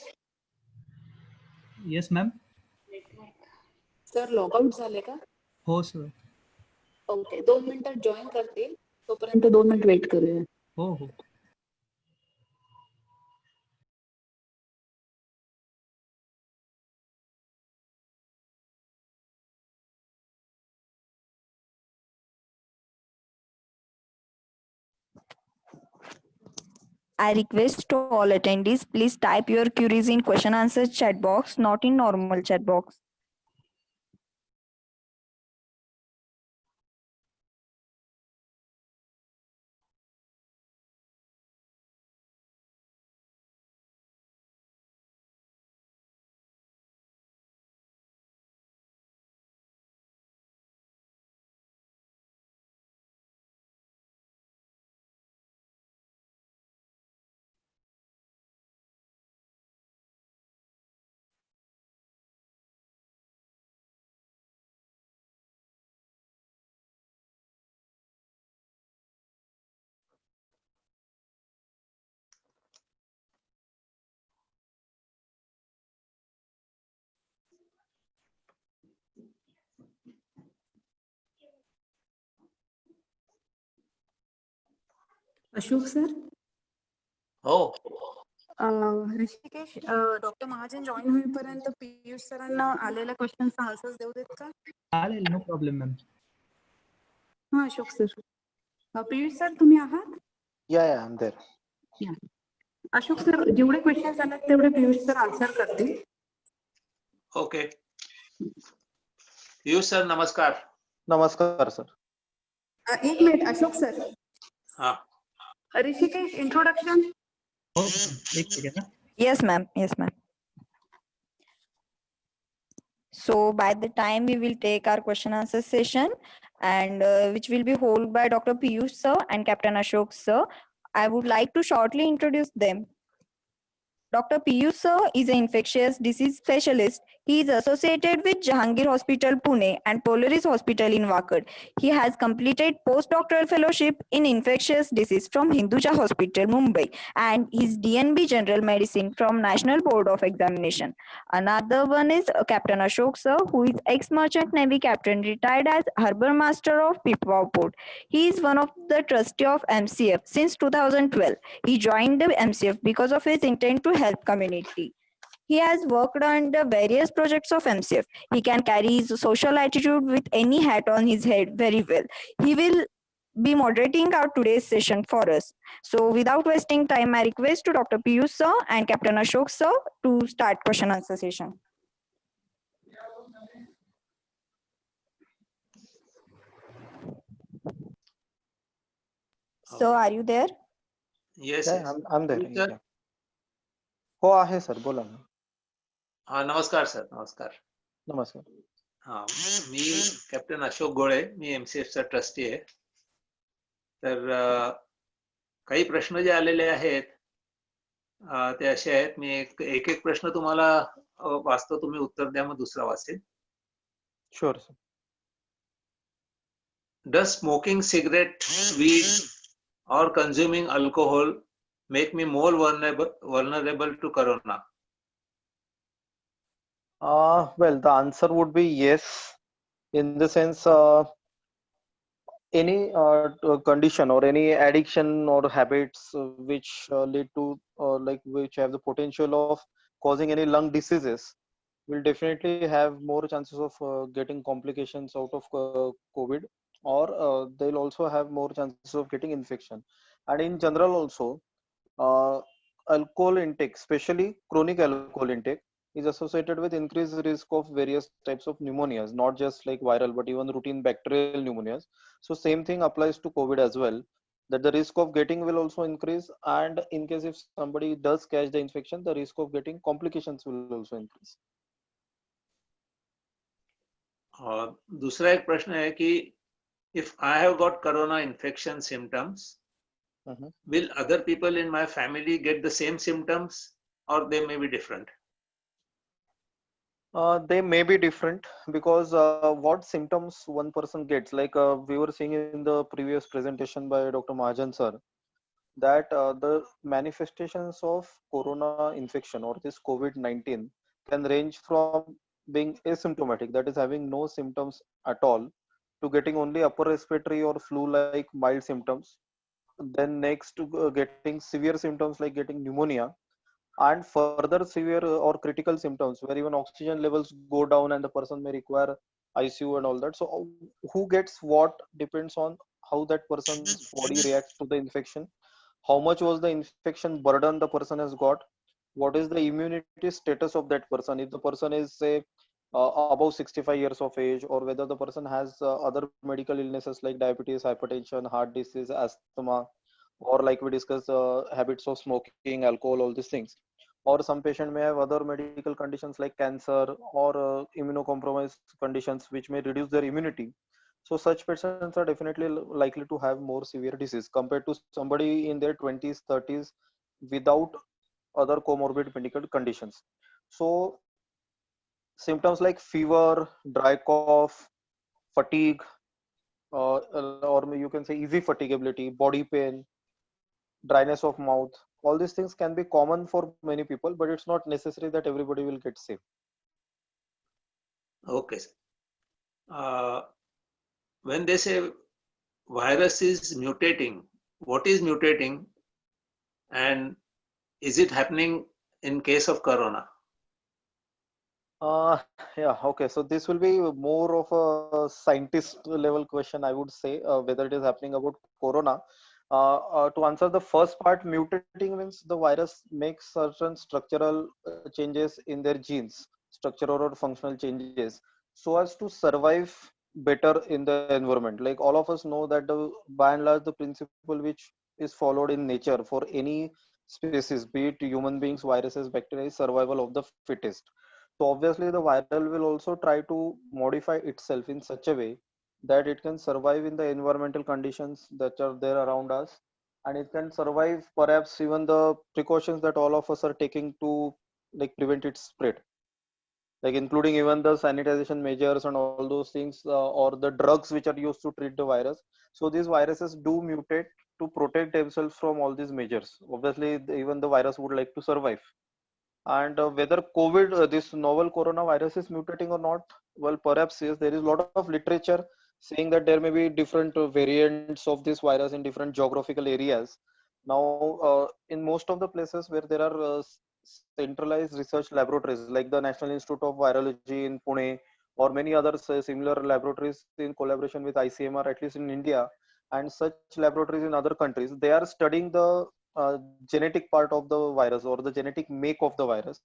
Yes, ma'am. Sir logout झाले का? हो sir. Okay 2 मिनिटात join करतील तोपर्यंत 2 minute wait करूया. हो हो. I request to all attendees, please type your queries in question answer chat box, not in normal chat box. Ashok sir हो. ऋषिकेश डॉक्टर महाजन जॉईन होईपर्यंत पियुष सरांना आलेल्या क्वेश्चनचा आन्सर्स देऊ देत का? चालेल, नो प्रॉब्लेम मॅम. हा अशोक सर. पियुष सर तुम्ही आहात? Yeah, I'm there. Ashok sir जेवढे क्वेश्चन आले तेवढे पियुष सर आन्सर करतील. ओके. पीयूष सर नमस्कार. नमस्कार सर. एक मिनिट अशोक सर. हा. ऋषिकेश इंट्रोडक्शन. हो, एक second. Yes, ma'am. Yes, ma'am. So by the time we will take our question answer session, and which will be held by Dr. Piyush sir and Captain Ashok sir, I would like to shortly introduce them. Dr. Piyush sir is an infectious disease specialist. He is associated with Jahangir Hospital, Pune and Polaris Hospital in Wakad. He has completed postdoctoral fellowship in infectious disease from Hinduja Hospital, Mumbai, and his DNB General Medicine from National Board of Examination. Another one is Captain Ashok sir, who is ex-merchant Navy captain, retired as Harbour Master of Pipavav Port. He is one of the trustee of MCF since 2012. He joined the MCF because of his intent to help community. He has worked on the various projects of MCF. He can carry his social attitude with any hat on his head very well. He will be moderating our today's session for us. So without wasting time, I request to Dr. Piyush sir and Captain Ashok sir to start question answer session. So are you there? Yes. Yeah, I'm there. Sir. Yeah. हो आहे sir, बोला ना. हा नमस्कार sir. नमस्कार. नमस्कार. हा मी captain Ashok गोळे. मी MCF चा ट्रस्टी आहे. तर काही प्रश्न जे आलेले आहेत ते असे आहेत. मी एक प्रश्न तुम्हाला वाचतो, तुम्ही उत्तर द्या, मग दुसरा वाचेल. Sure sir. does smoking cigarette, weed, or consuming alcohol make me more vulnerable to corona? Well, the answer would be yes, in the sense any condition or any addiction or habits which lead to like which have the potential of causing any lung diseases will definitely have more chances of getting complications out of COVID, or they'll also have more chances of getting infection. And in general also, uh, alcohol intake, especially chronic alcohol intake, is associated with increased risk of various types of pneumonias, not just like viral, but even routine bacterial pneumonias. So same thing applies to COVID as well, that the risk of getting will also increase, and in case if somebody does catch the infection, the risk of getting complications will also increase. और दूसरा एक प्रश्न है कि if I have got corona infection symptoms, Mhm. will other people in my family get the same symptoms or they may be different? They may be different because what symptoms one person gets, like we were seeing in the previous presentation by Dr. Mahajan sir, that the manifestations of corona infection or this COVID-19 can range from being asymptomatic, that is having no symptoms at all, to getting only upper respiratory or flu-like mild symptoms. Then next to getting severe symptoms like getting pneumonia, and further severe or critical symptoms where even oxygen levels go down and the person may require ICU and all that. So who gets what depends on how that person's body reacts to the infection, how much was the infection burden the person has got, what is the immunity status of that person, if the person is say above 65 years of age, or whether the person has other medical illnesses like diabetes, hypertension, heart disease, asthma, or like we discussed, habits of smoking, alcohol, all these things. Or some patient may have other medical conditions like cancer or immunocompromised conditions which may reduce their immunity. So such patients are definitely likely to have more severe disease compared to somebody in their 20s, 30s without other comorbid medical conditions. So symptoms like fever, dry cough, fatigue, or you can say easy fatigability, body pain, dryness of mouth, all these things can be common for many people, but it's not necessary that everybody will get sick. Okay, sir. When they say virus is mutating, what is mutating and is it happening in case of corona? Uh, yeah, okay. So this will be more of a scientist level question, I would say, whether it is happening about corona. To answer the first part, mutating means the virus makes certain structural changes in their genes, structural or functional changes, so as to survive better in the environment. Like all of us know that by and large, the principle which is followed in nature for any species, be it human beings, viruses, bacteria, is survival of the fittest. So obviously the viral will also try to modify itself in such a way that it can survive in the environmental conditions that are there around us, and it can survive perhaps even the precautions that all of us are taking to like prevent its spread, like including even the sanitization measures and all those things, or the drugs which are used to treat the virus. So these viruses do mutate to protect themselves from all these measures. Obviously even the virus would like to survive. And whether COVID, this novel coronavirus is mutating or not, well, perhaps yes, there is a lot of literature saying that there may be different variants of this virus in different geographical areas. Now, in most of the places where there are centralized research laboratories, like the National Institute of Virology in Pune, or many other similar laboratories in collaboration with ICMR, at least in India, and such laboratories in other countries, they are studying the genetic part of the virus or the genetic make of the virus.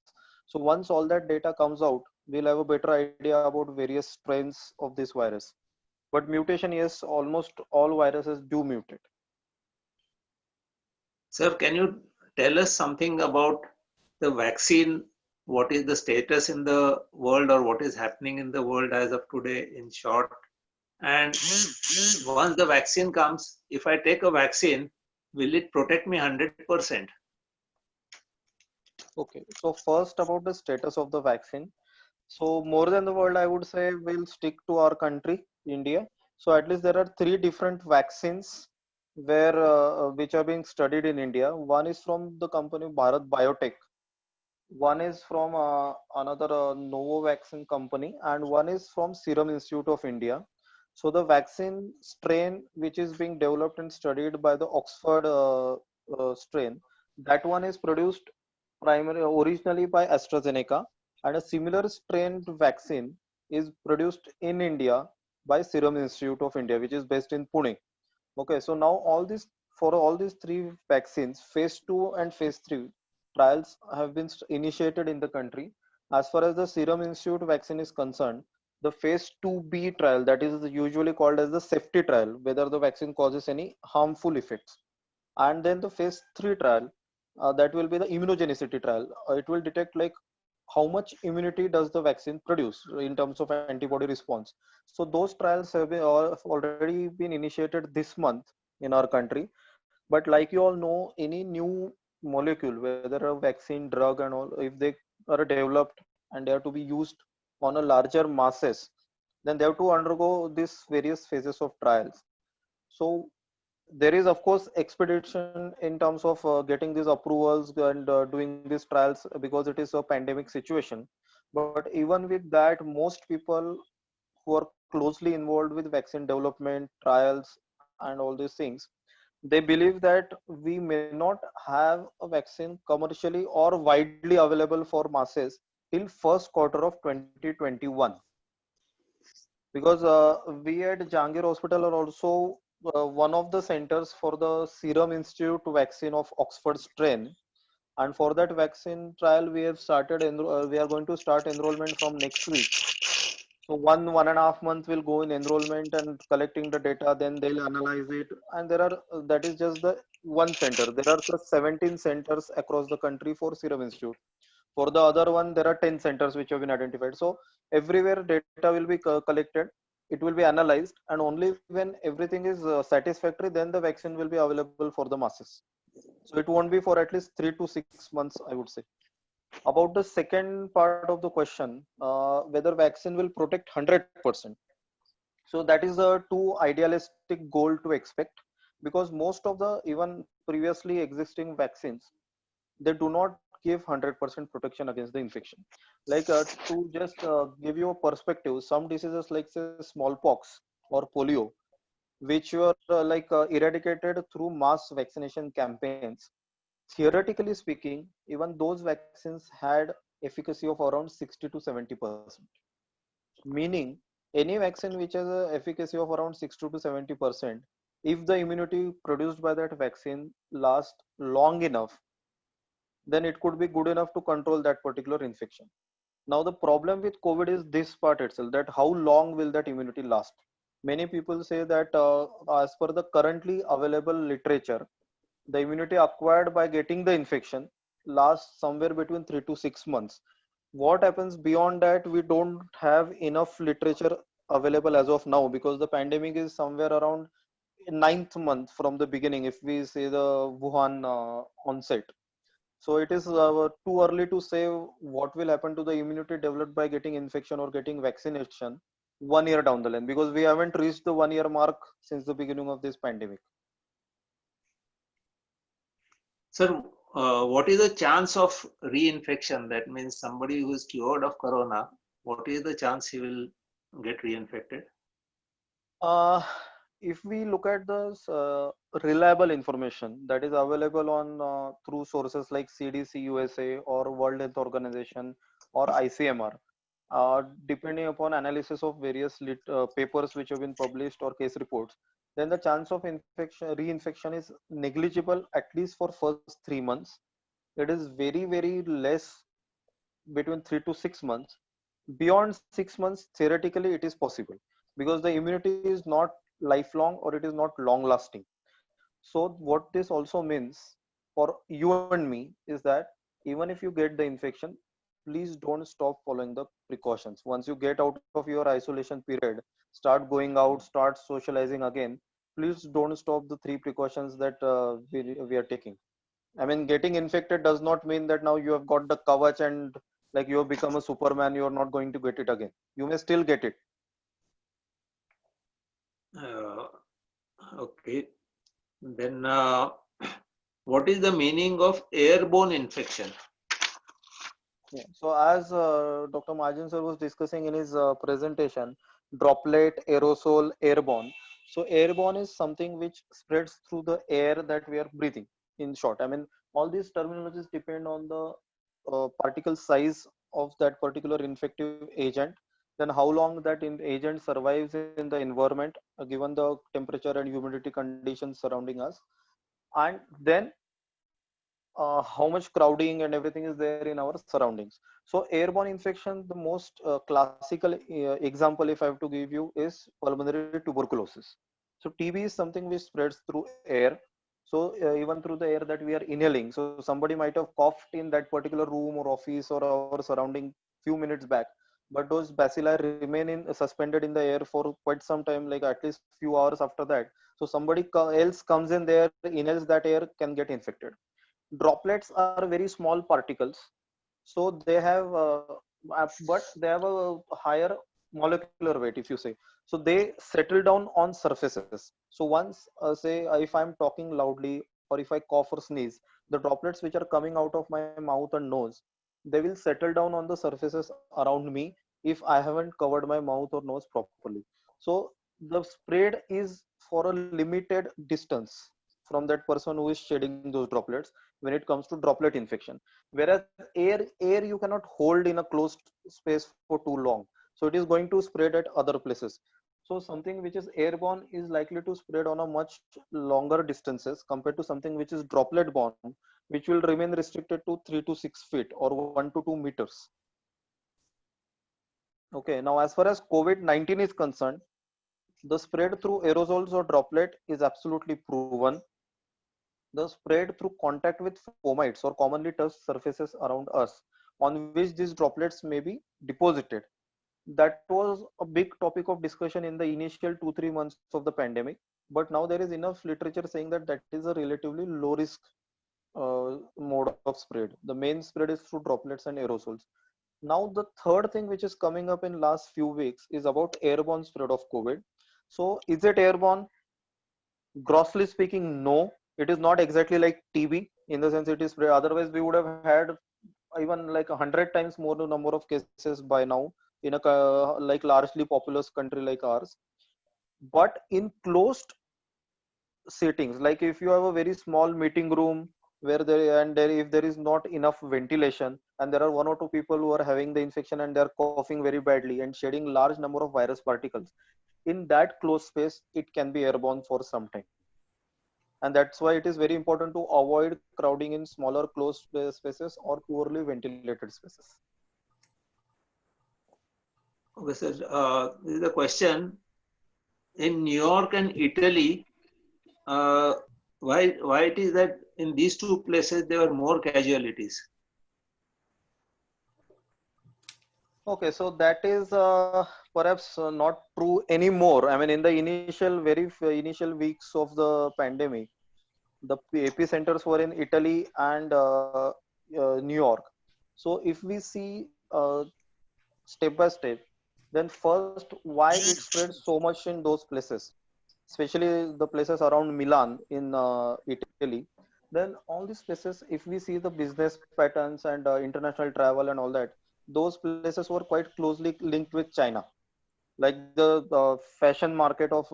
So once all that data comes out, we'll have a better idea about various strains of this virus. But mutation, yes, almost all viruses do mutate. Sir, can you tell us something about the vaccine? What is the status in the world or what is happening in the world as of today in short? And once the vaccine comes, if I take a vaccine, will it protect me 100%? Okay, so first about the status of the vaccine. So more than the world, I would say we'll stick to our country, India. So at least there are three different vaccines where which are being studied in India. One is from the company Bharat Biotech, one is from another Novovaxin company, and one is from Serum Institute of India. So the vaccine strain which is being developed and studied by the Oxford strain, that one is produced originally by AstraZeneca, and a similar strained vaccine is produced in India by Serum Institute of India, which is based in Pune. Okay, so now all these three vaccines, phase 2 and phase 3 trials have been initiated in the country. As far as the Serum Institute vaccine is concerned, the phase 2B trial, that is usually called as the safety trial, whether the vaccine causes any harmful effects. And then the phase 3 trial, that will be the immunogenicity trial. It will detect like how much immunity does the vaccine produce in terms of antibody response. So those trials have already been initiated this month in our country. But like you all know, any new molecule, whether a vaccine, drug and all, if they are developed and they are to be used on a larger masses, then they have to undergo these various phases of trials. So there is of course expedition in terms of getting these approvals and doing these trials because it is a pandemic situation. But even with that, most people who are closely involved with vaccine development trials and all these things, they believe that we may not have a vaccine commercially or widely available for masses till first quarter of 2021, because we at Jangir Hospital are also one of the centers for the Serum Institute vaccine of Oxford strain. And for that vaccine trial, we have we are going to start enrollment from next week. So 1.5 months will go in enrollment and collecting the data, then they'll analyze it. And there are, that is just the one center. There are 17 centers across the country for Serum Institute. For the other one, there are 10 centers which have been identified. So everywhere data will be collected, it will be analyzed, and only when everything is satisfactory, then the vaccine will be available for the masses. So it won't be for at least 3 to 6 months, I would say. About the second part of the question, whether vaccine will protect 100%. So that is a too idealistic goal to expect, because most of the even previously existing vaccines, they do not give 100% protection against the infection. Like to just give you a perspective, some diseases like say smallpox or polio, which were eradicated through mass vaccination campaigns, theoretically speaking, even those vaccines had efficacy of around 60 to 70%. Meaning, any vaccine which has an efficacy of around 60 to 70%, if the immunity produced by that vaccine lasts long enough, then it could be good enough to control that particular infection. Now, the problem with COVID is this part itself, that how long will that immunity last? Many people say that as per the currently available literature, the immunity acquired by getting the infection lasts somewhere between 3 to 6 months. What happens beyond that, we don't have enough literature available as of now, because the pandemic is somewhere around 9th month from the beginning, if we say the Wuhan onset. So it is too early to say what will happen to the immunity developed by getting infection or getting vaccination 1 year down the line, because we haven't reached the 1 year mark since the beginning of this pandemic. Sir, what is the chance of reinfection? That means somebody who is cured of corona, what is the chance he will get reinfected? If we look at the reliable information that is available on through sources like CDC USA or World Health Organization or ICMR, depending upon analysis of various papers which have been published or case reports, then the chance of reinfection is negligible, at least for first 3 months. It is very, very less between 3 to 6 months. Beyond 6 months, theoretically, it is possible, because the immunity is not lifelong or it is not long lasting. So what this also means for you and me is that even if you get the infection, please don't stop following the precautions. Once you get out of your isolation period, start going out, start socializing again, please don't stop the 3 precautions that we are taking. I mean, getting infected does not mean that now you have got the kavach and like you have become a Superman, you are not going to get it again. You may still get it. Uh, okay. Then what is the meaning of airborne infection? Yeah. So as Dr. Majan sir was discussing in his presentation, droplet, aerosol, airborne. So airborne is something which spreads through the air that we are breathing. In short, I mean, all these terminologies depend on the particle size of that particular infective agent, then how long that agent survives in the environment, given the temperature and humidity conditions surrounding us, and then how much crowding and everything is there in our surroundings. So airborne infection, the most classical example if I have to give you is pulmonary tuberculosis. So TB is something which spreads through air. So even through the air that we are inhaling. So somebody might have coughed in that particular room or office or our surrounding few minutes back, but those bacilli remain in suspended in the air for quite some time, like at least few hours after that. So somebody else comes in there, inhales that air, can get infected. Droplets are very small particles, so they have but they have a higher molecular weight, if you say. So they settle down on surfaces. So once say if I'm talking loudly or if I cough or sneeze, the droplets which are coming out of my mouth and nose, they will settle down on the surfaces around me if I haven't covered my mouth or nose properly. So the spread is for a limited distance from that person who is shedding those droplets when it comes to droplet infection. Whereas air you cannot hold in a closed space for too long, so it is going to spread at other places. So something which is airborne is likely to spread on a much longer distances compared to something which is droplet borne, which will remain restricted to 3 to 6 feet or 1 to 2 meters. Okay, now as far as COVID-19 is concerned, the spread through aerosols or droplet is absolutely proven. The spread through contact with fomites or commonly touched surfaces around us on which these droplets may be deposited. That was a big topic of discussion in the initial 2-3 months of the pandemic, but now there is enough literature saying that that is a relatively low risk mode of spread. The main spread is through droplets and aerosols. Now the third thing which is coming up in last few weeks is about airborne spread of COVID. So is it airborne? Grossly speaking, no. It is not exactly like TB in the sense it is spread. Otherwise, we would have had even like 100 times more the number of cases by now in a like largely populous country like ours. But in closed settings, like if you have a very small meeting room where there if there is not enough ventilation and there are one or two people who are having the infection and they are coughing very badly and shedding large number of virus particles, in that closed space it can be airborne for some time. And that's why it is very important to avoid crowding in smaller closed spaces or poorly ventilated spaces. Okay, sir. This is a question. In New York and Italy, why it is that in these two places there were more casualties? Okay, so that is perhaps not true anymore. I mean, in the initial, initial weeks of the pandemic, the epicenters were in Italy and New York. So if we see step by step, then first, why it spread so much in those places, especially the places around Milan in Italy. Then all these places, if we see the business patterns and international travel and all that, those places were quite closely linked with China, like the fashion market of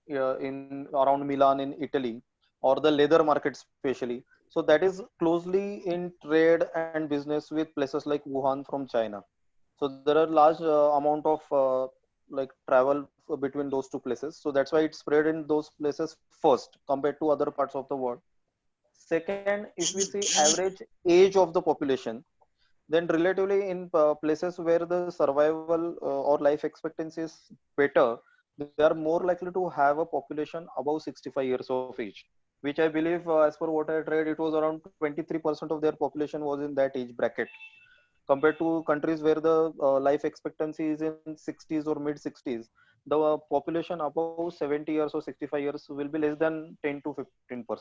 in around Milan in Italy, or the leather market especially. So that is closely in trade and business with places like Wuhan from China. So there are large amount of like travel between those two places. So that's why it spread in those places first compared to other parts of the world. Second, if we see average age of the population, then relatively in places where the survival or life expectancy is better, they are more likely to have a population above 65 years of age, which I believe, as per what I read, it was around 23% of their population was in that age bracket, compared to countries where the life expectancy is in 60s or mid 60s. The population above 70 years or 65 years will be less than 10 to 15%.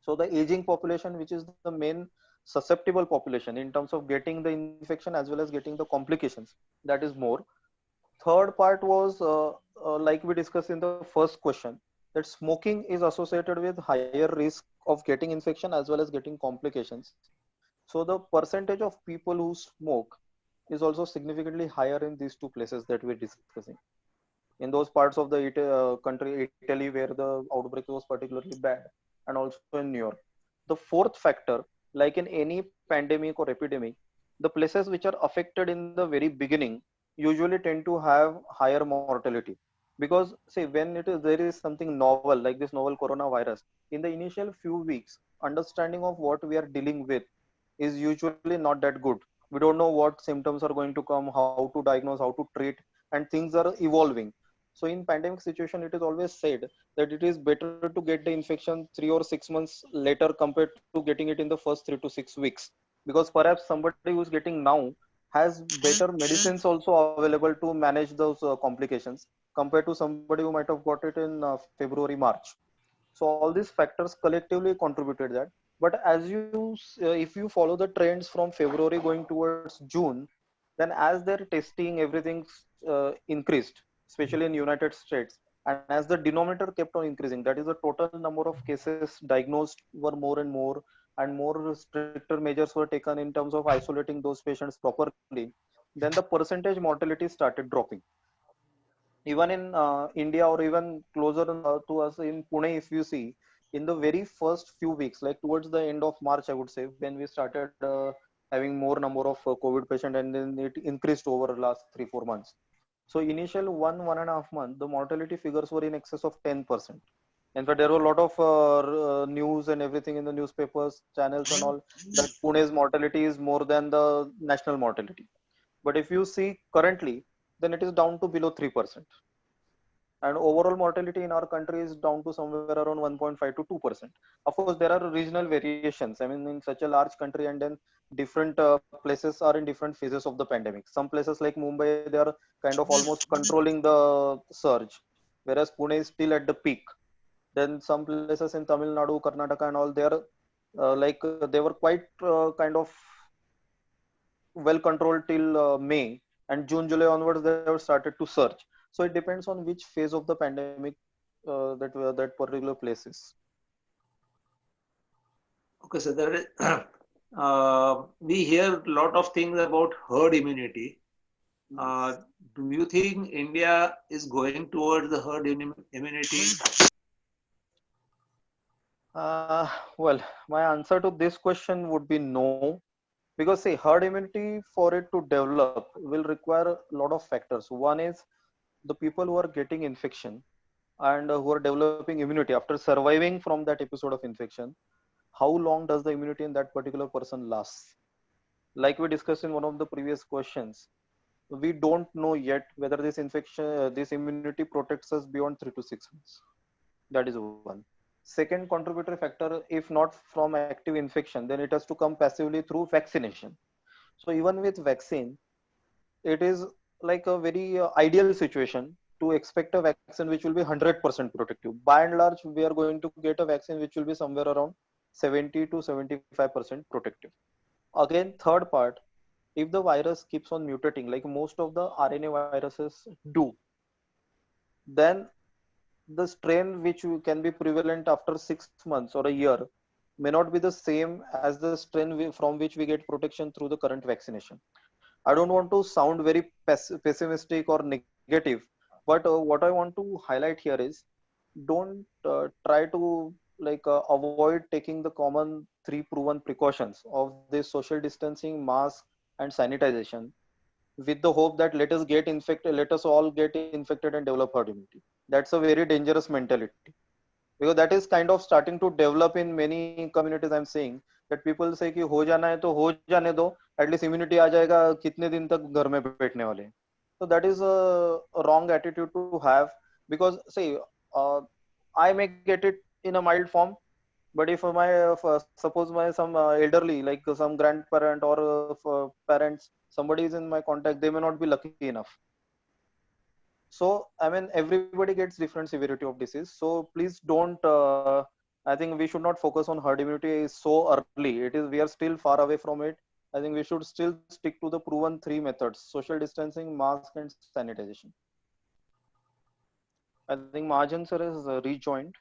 So the aging population, which is the main susceptible population in terms of getting the infection as well as getting the complications, that is more. Third part was like we discussed in the first question, that smoking is associated with higher risk of getting infection as well as getting complications. So the percentage of people who smoke is also significantly higher in these two places that we're discussing. In those parts of the country, Italy, where the outbreak was particularly bad, and also in New York. The fourth factor, like in any pandemic or epidemic, the places which are affected in the very beginning usually tend to have higher mortality. Because see, when there is something novel like this novel coronavirus, in the initial few weeks, understanding of what we are dealing with is usually not that good. We don't know what symptoms are going to come, how to diagnose, how to treat, and things are evolving. So in pandemic situation, it is always said that it is better to get the infection 3 or 6 months later compared to getting it in the first 3 to 6 weeks, because perhaps somebody who's getting now has better medicines also available to manage those complications compared to somebody who might have got it in February, March. So all these factors collectively contributed that. But as if you follow the trends from February going towards June, then as their testing everything increased, especially in United States, and as the denominator kept on increasing, that is the total number of cases diagnosed were more and more, and more stricter measures were taken in terms of isolating those patients properly, then the percentage mortality started dropping. Even in India, or even closer to us in Pune, if you see, in the very first few weeks, like towards the end of March, I would say, when we started having more number of COVID patient, and then it increased over the last 3 4 months. So initial 1.5 month, the mortality figures were in excess of 10%. In fact, there were a lot of news and everything in the newspapers, channels, and all, that Pune's mortality is more than the national mortality. But if you see currently, then it is down to below 3%. And overall mortality in our country is down to somewhere around 1.5 to 2%. Of course, there are regional variations. I mean, in such a large country, and then different places are in different phases of the pandemic. Some places like Mumbai, they are kind of almost controlling the surge, whereas Pune is still at the peak. Then some places in Tamil Nadu, Karnataka, and all, they are they were quite kind of well controlled till May, and June, July onwards, they have started to surge. So it depends on which phase of the pandemic that particular place is. Okay, so there is, we hear a lot of things about herd immunity. Do you think India is going towards the herd immunity? Well, my answer to this question would be no, because see, herd immunity, for it to develop will require a lot of factors. One is the people who are getting infection and who are developing immunity after surviving from that episode of infection. How long does the immunity in that particular person last? Like we discussed in one of the previous questions, we don't know yet whether this infection, this immunity protects us beyond 3 to 6 months. That is one. Second contributory factor, if not from active infection, then it has to come passively through vaccination. So even with vaccine, it is like a very ideal situation to expect a vaccine which will be 100% protective. By and large, we are going to get a vaccine which will be somewhere around 70 to 75% protective. Again, third part, if the virus keeps on mutating, like most of the RNA viruses do, then the strain which can be prevalent after 6 months or a year may not be the same as the strain from which we get protection through the current vaccination. I don't want to sound very pessimistic or negative, but what I want to highlight here is, don't try to avoid taking the common three proven precautions of this social distancing, mask, and sanitization, with the hope that let us all get infected and develop herd immunity. That's a very dangerous mentality, because that is kind of starting to develop in many communities. I'm saying that people say कि हो जाना है तो हो जाने दो, at least immunity आ जाएगा, कितने दिन तक घर में बैठने वाले हैं. So that is a wrong attitude to have, because say uh, I may get it in a mild form, but if suppose my some elderly, like some grandparent or parents, somebody is in my contact, they may not be lucky enough. So I mean, everybody gets different severity of disease, so please don't I think we should not focus on herd immunity so early. It is, we are still far away from it. I think we should still stick to the proven 3 methods: social distancing, mask, and sanitization. I think Mahajan sir is rejoined.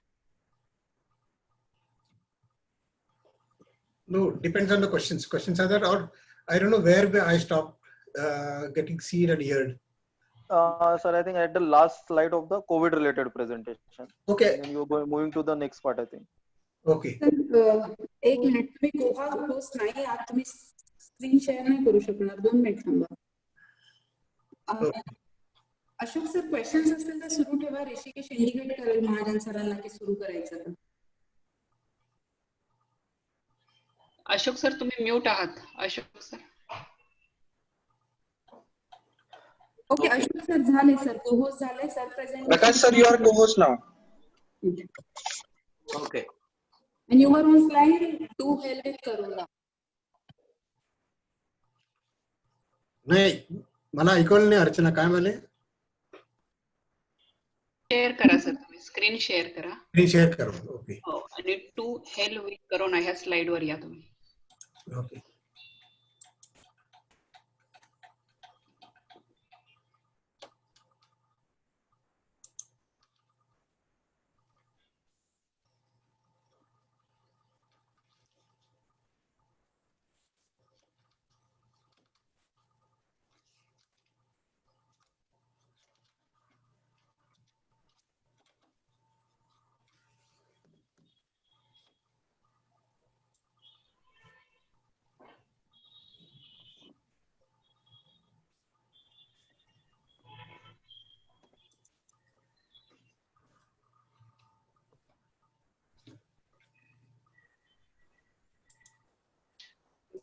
No, depends on the questions. Questions are that, or I don't know where I stopped getting seen and heard. Sir, I think at the last slide of the COVID related presentation. Okay. And then you're moving to the next part, I think. Okay. तर एक minute, तुम्ही कोहा host नाही आहात, तुम्ही screen share नाही करू शकणार. 2 मिनिट थांबा. अशोक सर, क्वेश्चन्स असतील तर सुरू ठेवा. ऋषिकेश इंडिकेट करेल महाजन सरांना की सुरू करायचं का. अशोक सर, तुम्ही म्यूट आहात. Ashok sir. Okay, Ashok sir झाले, सर को-होस्ट झाले, sir present. Prakash sir, you are co-host now. Okay. And you were on slide 2 help with Karuna. नाही, मला ऐकवलं नाही अर्चना, काय म्हणे? शेअर करा सर, तुम्ही स्क्रीन शेअर करा. स्क्रीन शेअर करू. ओके. हो, आणि टू हेल्प विथ करोना ह्या स्लाइड वर या तुम्ही. ओके.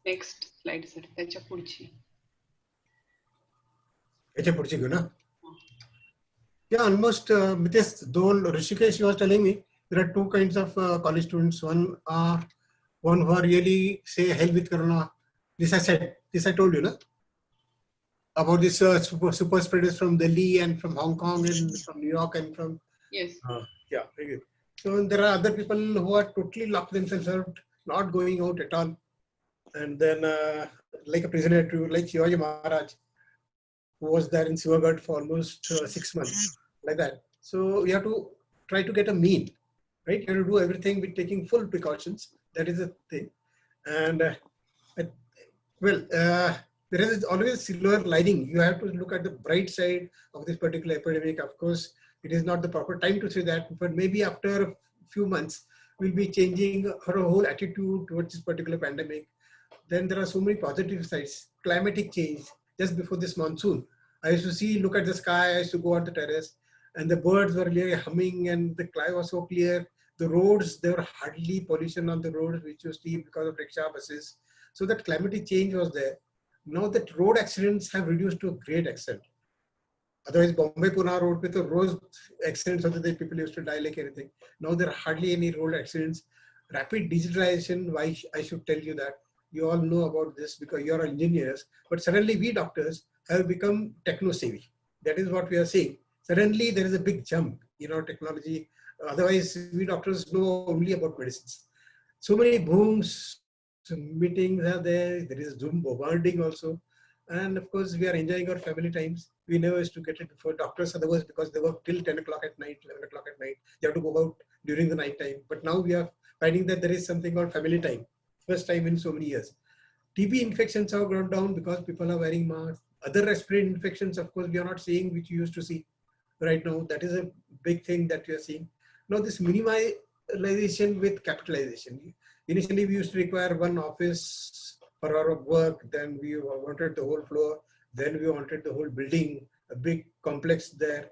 नेक्स्ट स्लाइड सर, त्याच्या पुढची. याच्या पुढची घेऊ ना? Yeah, almost Mitesh, though Rishikesh was telling me there are two kinds of college students. One who are really say hell with Corona. This I said. This I told you, no? About this super spreaders from Delhi and from Hong Kong and from New York and from. Yes. Yeah, very good. So there are other people who are totally locked themselves out, not going out at all, and then like a prisoner to like Shivaji Maharaj, who was there in Sivagarh for almost 6 months, like that. So you have to try to get a mean, right? You have to do everything with taking full precautions. That is the thing. And there is always silver lining. You have to look at the bright side of this particular epidemic. Of course, it is not the proper time to say that, but maybe after a few months, we'll be changing our whole attitude towards this particular pandemic. Then there are so many positive sides. Climatic change. Just before this monsoon, I used to see, look at the sky, I used to go on the terrace, and the birds were really humming, and the sky was so clear. The roads, there were hardly pollution on the roads, which you see because of rickshaw buses. So that climatic change was there. Now that road accidents have reduced to a great extent. Otherwise, Bombay Pune road with the road accidents, so that people used to die like anything. Now there are hardly any road accidents. Rapid digitalization, why I should tell you that. You all know about this because you're engineers, but suddenly we doctors have become techno-savvy. That is what we are seeing. Suddenly there is a big jump in our technology. Otherwise, we doctors know only about medicines. So many booms, meetings are there. There is Zoom bombarding also. And of course, we are enjoying our family times. We never used to get it before. Doctors otherwise, because they work till 10 o'clock at night, 11 o'clock at night. They have to go out during the night time. But now we are finding that there is something called family time. First time in so many years. TB infections have gone down because people are wearing masks. Other respiratory infections, of course, we are not seeing, which you used to see right now. That is a big thing that we are seeing. Now this minimization with capitalization. Initially, we used to require one office for our work. Then we wanted the whole floor. Then we wanted the whole building, a big complex there.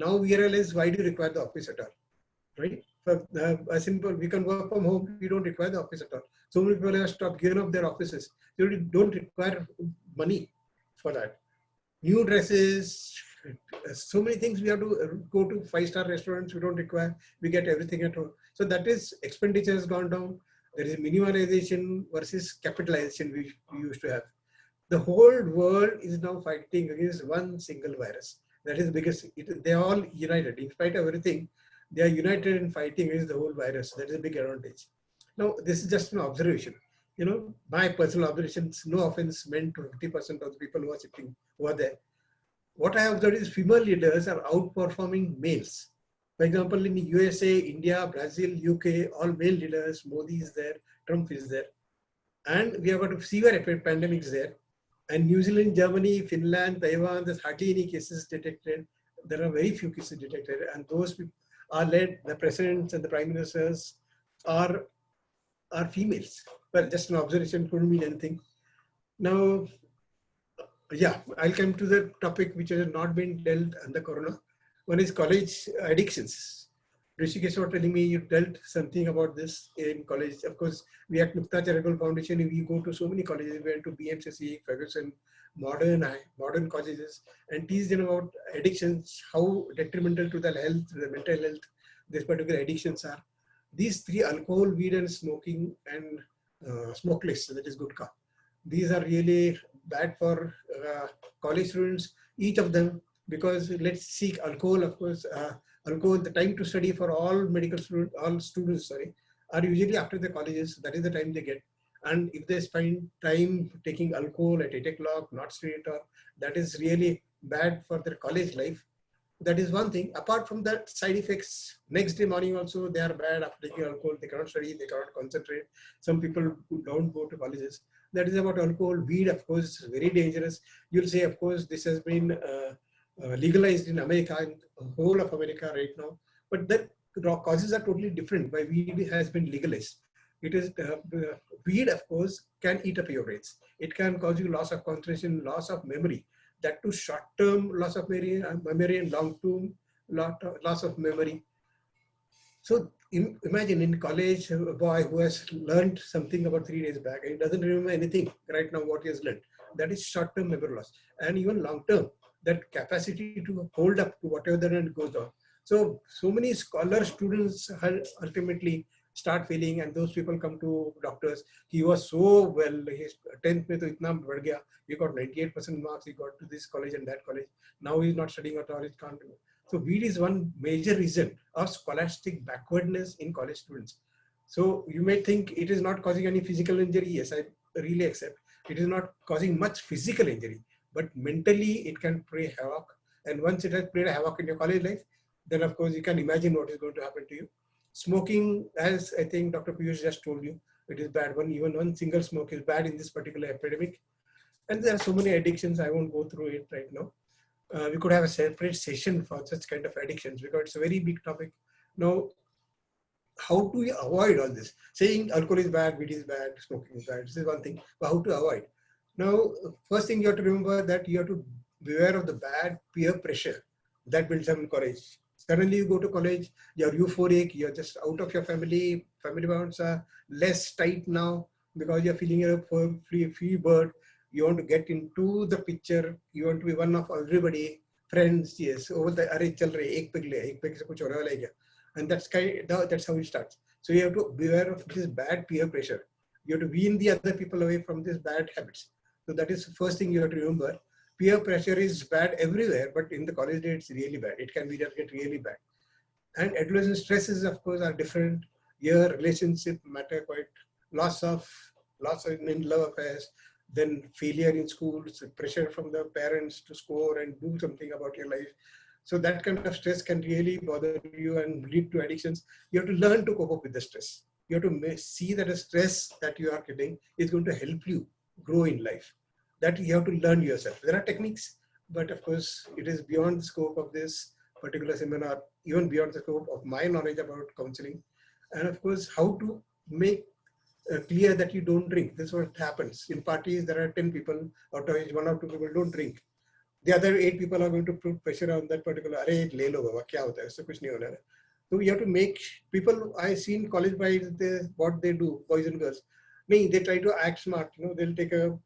Now we realize, why do you require the office at all, right? For a simple, we can work from home. We don't require the office at all. So many people have stopped giving up their offices. They don't require money for that. New dresses, so many things we have to go to 5-star restaurants. We don't require. We get everything at home. So that is, expenditure has gone down. There is minimalization versus capitalization we used to have. The whole world is now fighting against one single virus. That is the biggest. They are all united. In spite of everything, they are united in fighting against the whole virus. That is a big advantage. Now, this is just an observation. my personal observations, no offense meant to 50% of the people who are sitting over there. What I have observed is female leaders are outperforming males. For example, in the USA, India, Brazil, UK, all male leaders, Modi is there, Trump is there. And we have got a severe pandemics there. And New Zealand, Germany, Finland, Taiwan, there's hardly any cases detected. There are very few cases detected. And those people are led, the presidents and the prime ministers are females. Well, just an observation, couldn't mean anything. Now, yeah, I'll come to the topic which has not been dealt under Corona. One is college addictions. Rishikesh was telling me you dealt something about this in college. Of course, we at Mukta Charitable Foundation, we go to so many colleges. We went to BMCC, Ferguson, modern colleges, and teach them about addictions, how detrimental to the health, the mental health, these particular addictions are. These three, alcohol, weed, and smoking, and smokeless, that is Gutka. These are really bad for college students, each of them, because let's seek alcohol, of course, alcohol, the time to study for all medical students, are usually after the colleges. That is the time they get. And if they spend time taking alcohol at 8 o'clock, not straight up, that is really bad for their college life. That is one thing. Apart from that, side effects, next day morning also, they are bad after taking alcohol. They cannot study, they cannot concentrate. Some people who don't go to colleges. That is about alcohol. Weed, of course, is very dangerous. You'll say, of course, this has been legalized in America, in the whole of America right now. But the causes are totally different. Why weed has been legalized. It is weed, of course, can eat up your brains. It can cause you loss of concentration, loss of memory. That too, short-term loss of memory and long-term loss of memory. So imagine in college, a boy who has learned something about 3 days back and he doesn't remember anything right now what he has learned. That is short-term memory loss. And even long-term, that capacity to hold up to whatever that goes on. So many scholar students ultimately start failing, and those people come to doctors. He was so well, his 10th mein to itna badh gaya. He got 98% marks, he got to this college and that college. Now he's not studying at all, he can't. So weed is one major reason of scholastic backwardness in college students. So you may think it is not causing any physical injury. Yes, I really accept. It is not causing much physical injury, but mentally it can play havoc. And once it has played havoc in your college life, then of course you can imagine what is going to happen to you. Smoking, as I think Dr. Piyush just told you, it is bad. Even one single smoke is bad in this particular epidemic. And there are so many addictions, I won't go through it right now. We could have a separate session for such kind of addictions because it's a very big topic. Now, how do we avoid all this? Saying alcohol is bad, weed is bad, smoking is bad, this is one thing, but how to avoid? Now, first thing you have to remember that you have to beware of the bad peer pressure that builds up in college. Suddenly you go to college, you're euphoric, you're just out of your family bonds are less tight now because you're feeling a free bird. You want to get into the picture, you want to be one of everybody, friends, yes, over the array chal rahe, ek peg se kuch hone wala hai kya? And that's how it starts. So you have to beware of this bad peer pressure. You have to wean the other people away from these bad habits. So that is the first thing you have to remember. Peer pressure is bad everywhere, but in the college day, it's really bad. It can get really bad. And adolescent stresses, of course, are different. Your relationship matter quite. Loss of in love affairs, then failure in schools, pressure from the parents to score and do something about your life. So that kind of stress can really bother you and lead to addictions. You have to learn to cope up with the stress. You have to see that the stress that you are getting is going to help you grow in life. That you have to learn yourself. There are techniques, but of course, it is beyond the scope of this particular seminar, even beyond the scope of my knowledge about counseling. And of course, how to make clear that you don't drink. This is what happens. In parties, there are 10 people, out of which 1 or 2 people don't drink. The other 8 people are going to put pressure on that particular, arey, le lo baba, kya hota hai? Usse kuch nahi hona hai. So you have to make people, I seen college boys, what they do, boys and girls. They try to act smart. They'll take a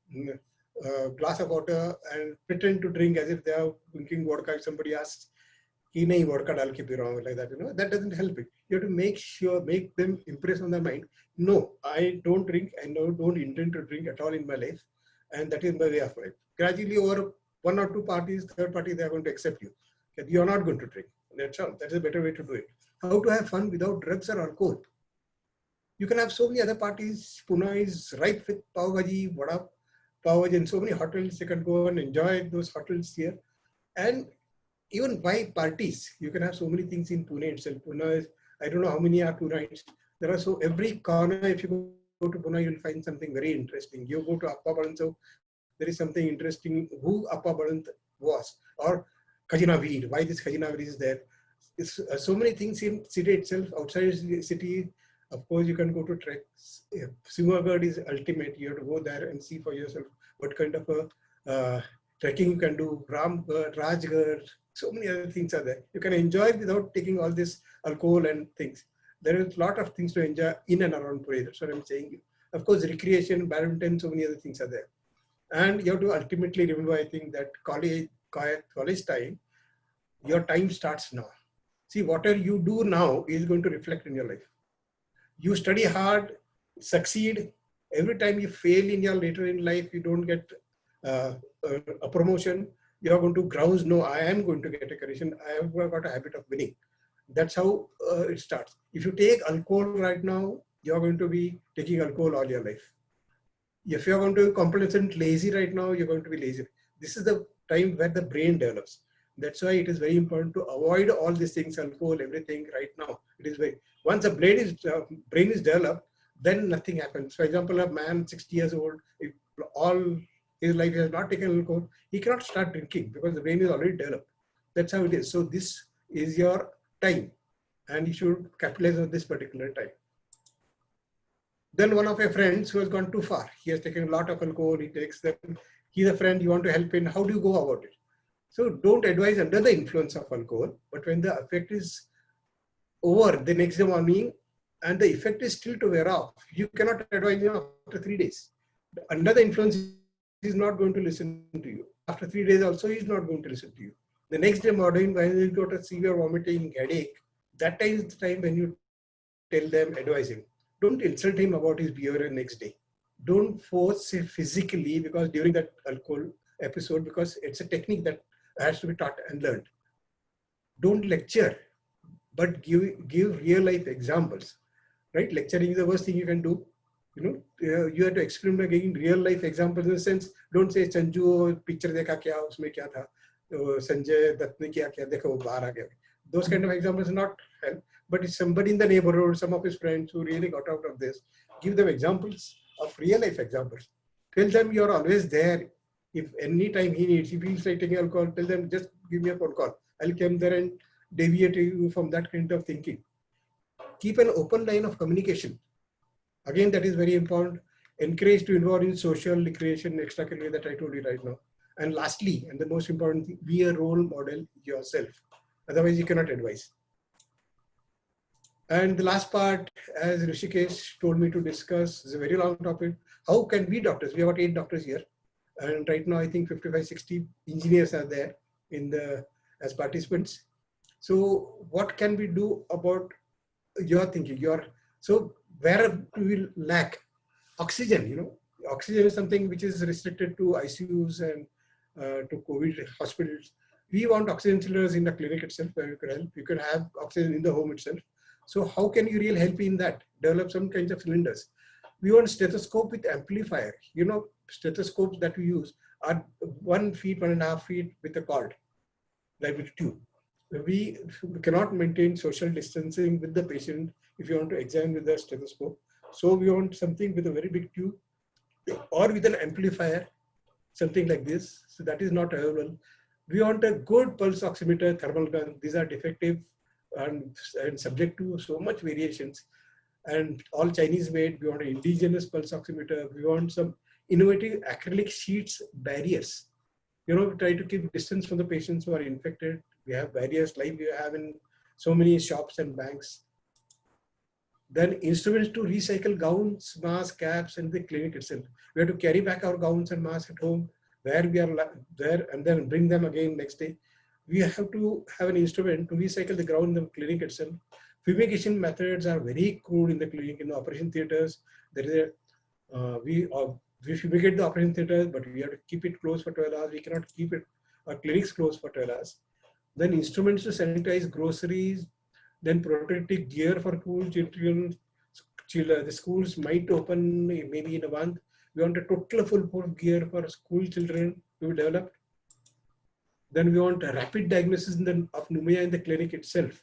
glass of water and pretend to drink as if they are drinking vodka. If somebody asks, he nahi vodka dal ke pi raha hu, like that, that doesn't help it. You have to make them impress on their mind. No, I don't drink and don't intend to drink at all in my life. And that is my way of life. Gradually over 1 or 2 parties, third party, they are going to accept you. You are not going to drink. That's all. That is a better way to do it. How to have fun without drugs or alcohol. You can have so many other parties. Pune is ripe with pav bhaji, vada pav bhaji, and so many hotels. You can go and enjoy those hotels here. And even by parties, you can have so many things in Pune itself. Pune is, I don't know how many are Puneites. There are so every corner, if you go to Pune, you'll find something very interesting. You go to Appa Balanso, there is something interesting who Appa Balant was, or Khajina Veer, why this Khajina Veer is there. It's, so many things in city itself, outside the city. Of course, you can go to treks. Simhagad is ultimate. You have to go there and see for yourself what kind of a trekking you can do. Ramgarh, Rajgarh, so many other things are there. You can enjoy without taking all this alcohol and things. There is a lot of things to enjoy in and around Pune. That's what I'm saying. Of course, recreation, badminton, so many other things are there. And you have to ultimately remember, I think, that college time, your time starts now. See, whatever you do now is going to reflect in your life. You study hard, succeed. Every time you fail in your later in life, you don't get a promotion. You are going to grouse, no, I am going to get a correction. I have got a habit of winning. That's how it starts. If you take alcohol right now, you're going to be taking alcohol all your life. If you're going to be complacent, lazy right now, you're going to be lazy. This is the time where the brain develops. That's why it is very important to avoid all these things, alcohol, everything right now. It is very, once a brain is developed, then nothing happens. For example, a man 60 years old, if all his life he has not taken alcohol, he cannot start drinking because the brain is already developed. That's how it is. So this is your time and you should capitalize on this particular time. Then one of your friends who has gone too far, he has taken a lot of alcohol, he takes them, he's a friend, you want to help him, how do you go about it? So don't advise under the influence of alcohol, but when the effect is over the next day morning and the effect is still to wear off, you cannot advise him after 3 days. Under the influence, he is not going to listen to you. After 3 days also, he is not going to listen to you. The next day morning, when you got a severe vomiting, headache, that time is the time when you tell them, advise him. Don't insult him about his behavior next day. Don't force him physically because during that alcohol episode, because it's a technique that has to be taught and learned. Don't lecture, but give real life examples, right? Lecturing is the worst thing you can do. You know, you have to experiment again real life examples in the sense, don't say, Sanju, picture dekha kya, usme kya tha, Sanjay Dutt ne kya dekha, wo bahar aa gaya. Those kind of examples not help, but it's somebody in the neighborhood, some of his friends who really got out of this, give them examples of real life examples. Tell them you're always there. If any time he needs, if he feels like taking alcohol, tell them just give me a phone call. I'll come there and deviate you from that kind of thinking. Keep an open line of communication. Again, that is very important. Encourage to involve in social, recreation, extracurricular that I told you right now. And lastly, and the most important thing, be a role model yourself. Otherwise, you cannot advise. And the last part, as Rishikesh told me to discuss, is a very long topic. How can we doctors? We have got 8 doctors here. And right now, I think 55, 60 engineers are there as participants. So what can we do about your thinking? So where do we lack? Oxygen, you know, oxygen is something which is restricted to ICUs and to COVID hospitals. We want oxygen cylinders in the clinic itself where you can help. You can have oxygen in the home itself. So how can you really help in that? Develop some kinds of cylinders. We want stethoscope with amplifier. You know, stethoscopes that we use are 1 feet, 1.5 feet with a cord, like with tube. We cannot maintain social distancing with the patient if you want to examine with the stethoscope. So we want something with a very big tube or with an amplifier, something like this. So that is not available. We want a good pulse oximeter, thermal gun. These are defective and subject to so much variations. And all Chinese made. We want an indigenous pulse oximeter. We want some innovative acrylic sheets barriers. You know, we try to keep distance from the patients who are infected. We have barriers like we have in so many shops and banks. Then instruments to recycle gowns, masks, caps, and the clinic itself. We have to carry back our gowns and masks at home where we are there and then bring them again next day. We have to have an instrument to recycle the gown in the clinic itself. Fumigation methods are very crude in the clinic, in the operation theaters. There is we fumigate the operation theaters, but we have to keep it closed for 12 hours. We cannot keep our clinics closed for 12 hours. Then instruments to sanitize groceries, then protective gear for cool children, children, the schools might open maybe in a month. We want a total full gear for school children to be developed. Then we want a rapid diagnosis of pneumonia in the clinic itself.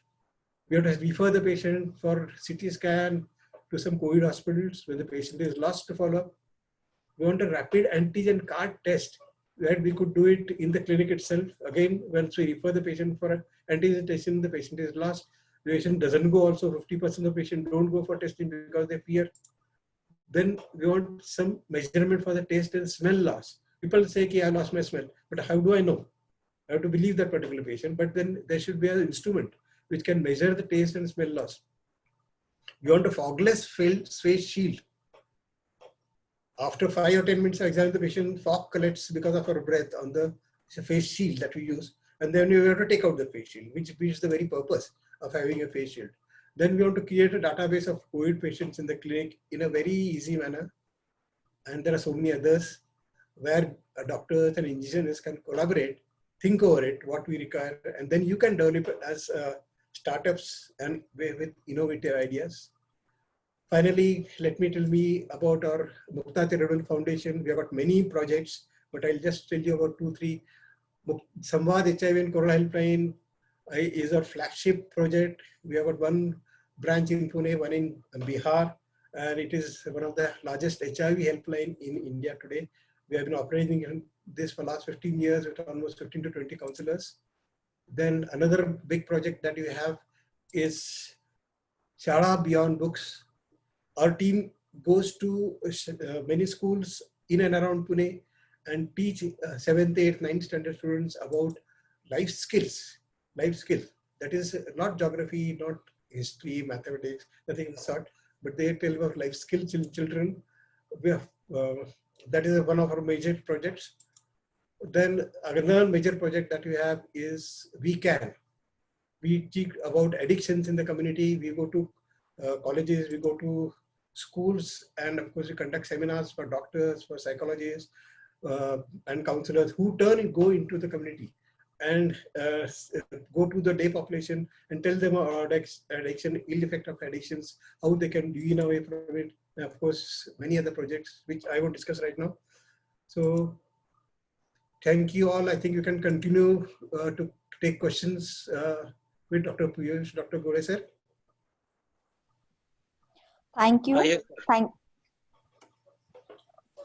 We have to refer the patient for CT scan to some COVID hospitals when the patient is lost to follow up. We want a rapid antigen card test where we could do it in the clinic itself. Again, once we refer the patient for an antigen testing, the patient is lost. The patient doesn't go also, 50% of patients don't go for testing because they fear. Then we want some measurement for the taste and smell loss. People say, I lost my smell, but how do I know? I have to believe that particular patient, but then there should be an instrument which can measure the taste and smell loss. We want a fogless face shield. After 5 or 10 minutes of examine the patient, fog collects because of our breath on the face shield that we use. And then we have to take out the face shield, which is the very purpose of having a face shield. Then we want to create a database of COVID patients in the clinic in a very easy manner. And there are so many others where doctors and engineers can collaborate, think over it, what we require, and then you can develop it as startups and with innovative ideas. Finally, let me tell me about our Mukta Charitable Foundation. We have got many projects, but I'll just tell you about 2-3. Samvad HIV and Corona Helpline is our flagship project. We have got one branch in Pune, one in Bihar, and it is one of the largest HIV helpline in India today. We have been operating this for the last 15 years with almost 15 to 20 counselors. Then another big project that we have is Shala Beyond Books. Our team goes to many schools in and around Pune and teach 7th, 8th, 9th standard students about life skills. That is not geography, not history, mathematics, nothing of the sort, but they tell about life skills in children. We have, that is one of our major projects. Then another major project that we have is We Can. We teach about addictions in the community. We go to colleges, we go to schools, and of course we conduct seminars for doctors, for psychologists, and counselors who go into the community and go to the day population and tell them about addiction, ill effect of addictions, how they can wean away from it, and of course many other projects which I won't discuss right now. So thank you all. I think you can continue to take questions with Dr. Piyush, Dr. Gore sir. Thank you. Yes.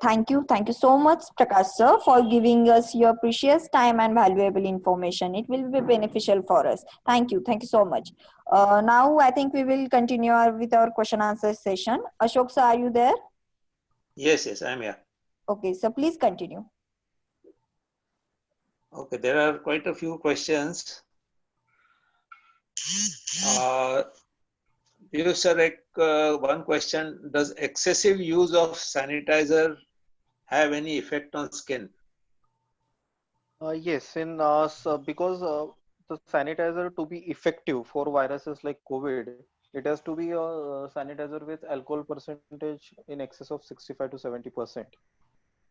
Thank you so much, Prakash sir, for giving us your precious time and valuable information. It will be beneficial for us. Thank you so much. Now I think we will continue with our question answer session. Ashok sir, are you there? Yes, I'm here. Okay, so please continue. Okay, there are quite a few questions. One question: does excessive use of sanitizer have any effect on skin? Yes, because the sanitizer to be effective for viruses like COVID, it has to be a sanitizer with alcohol percentage in excess of 65 to 70%.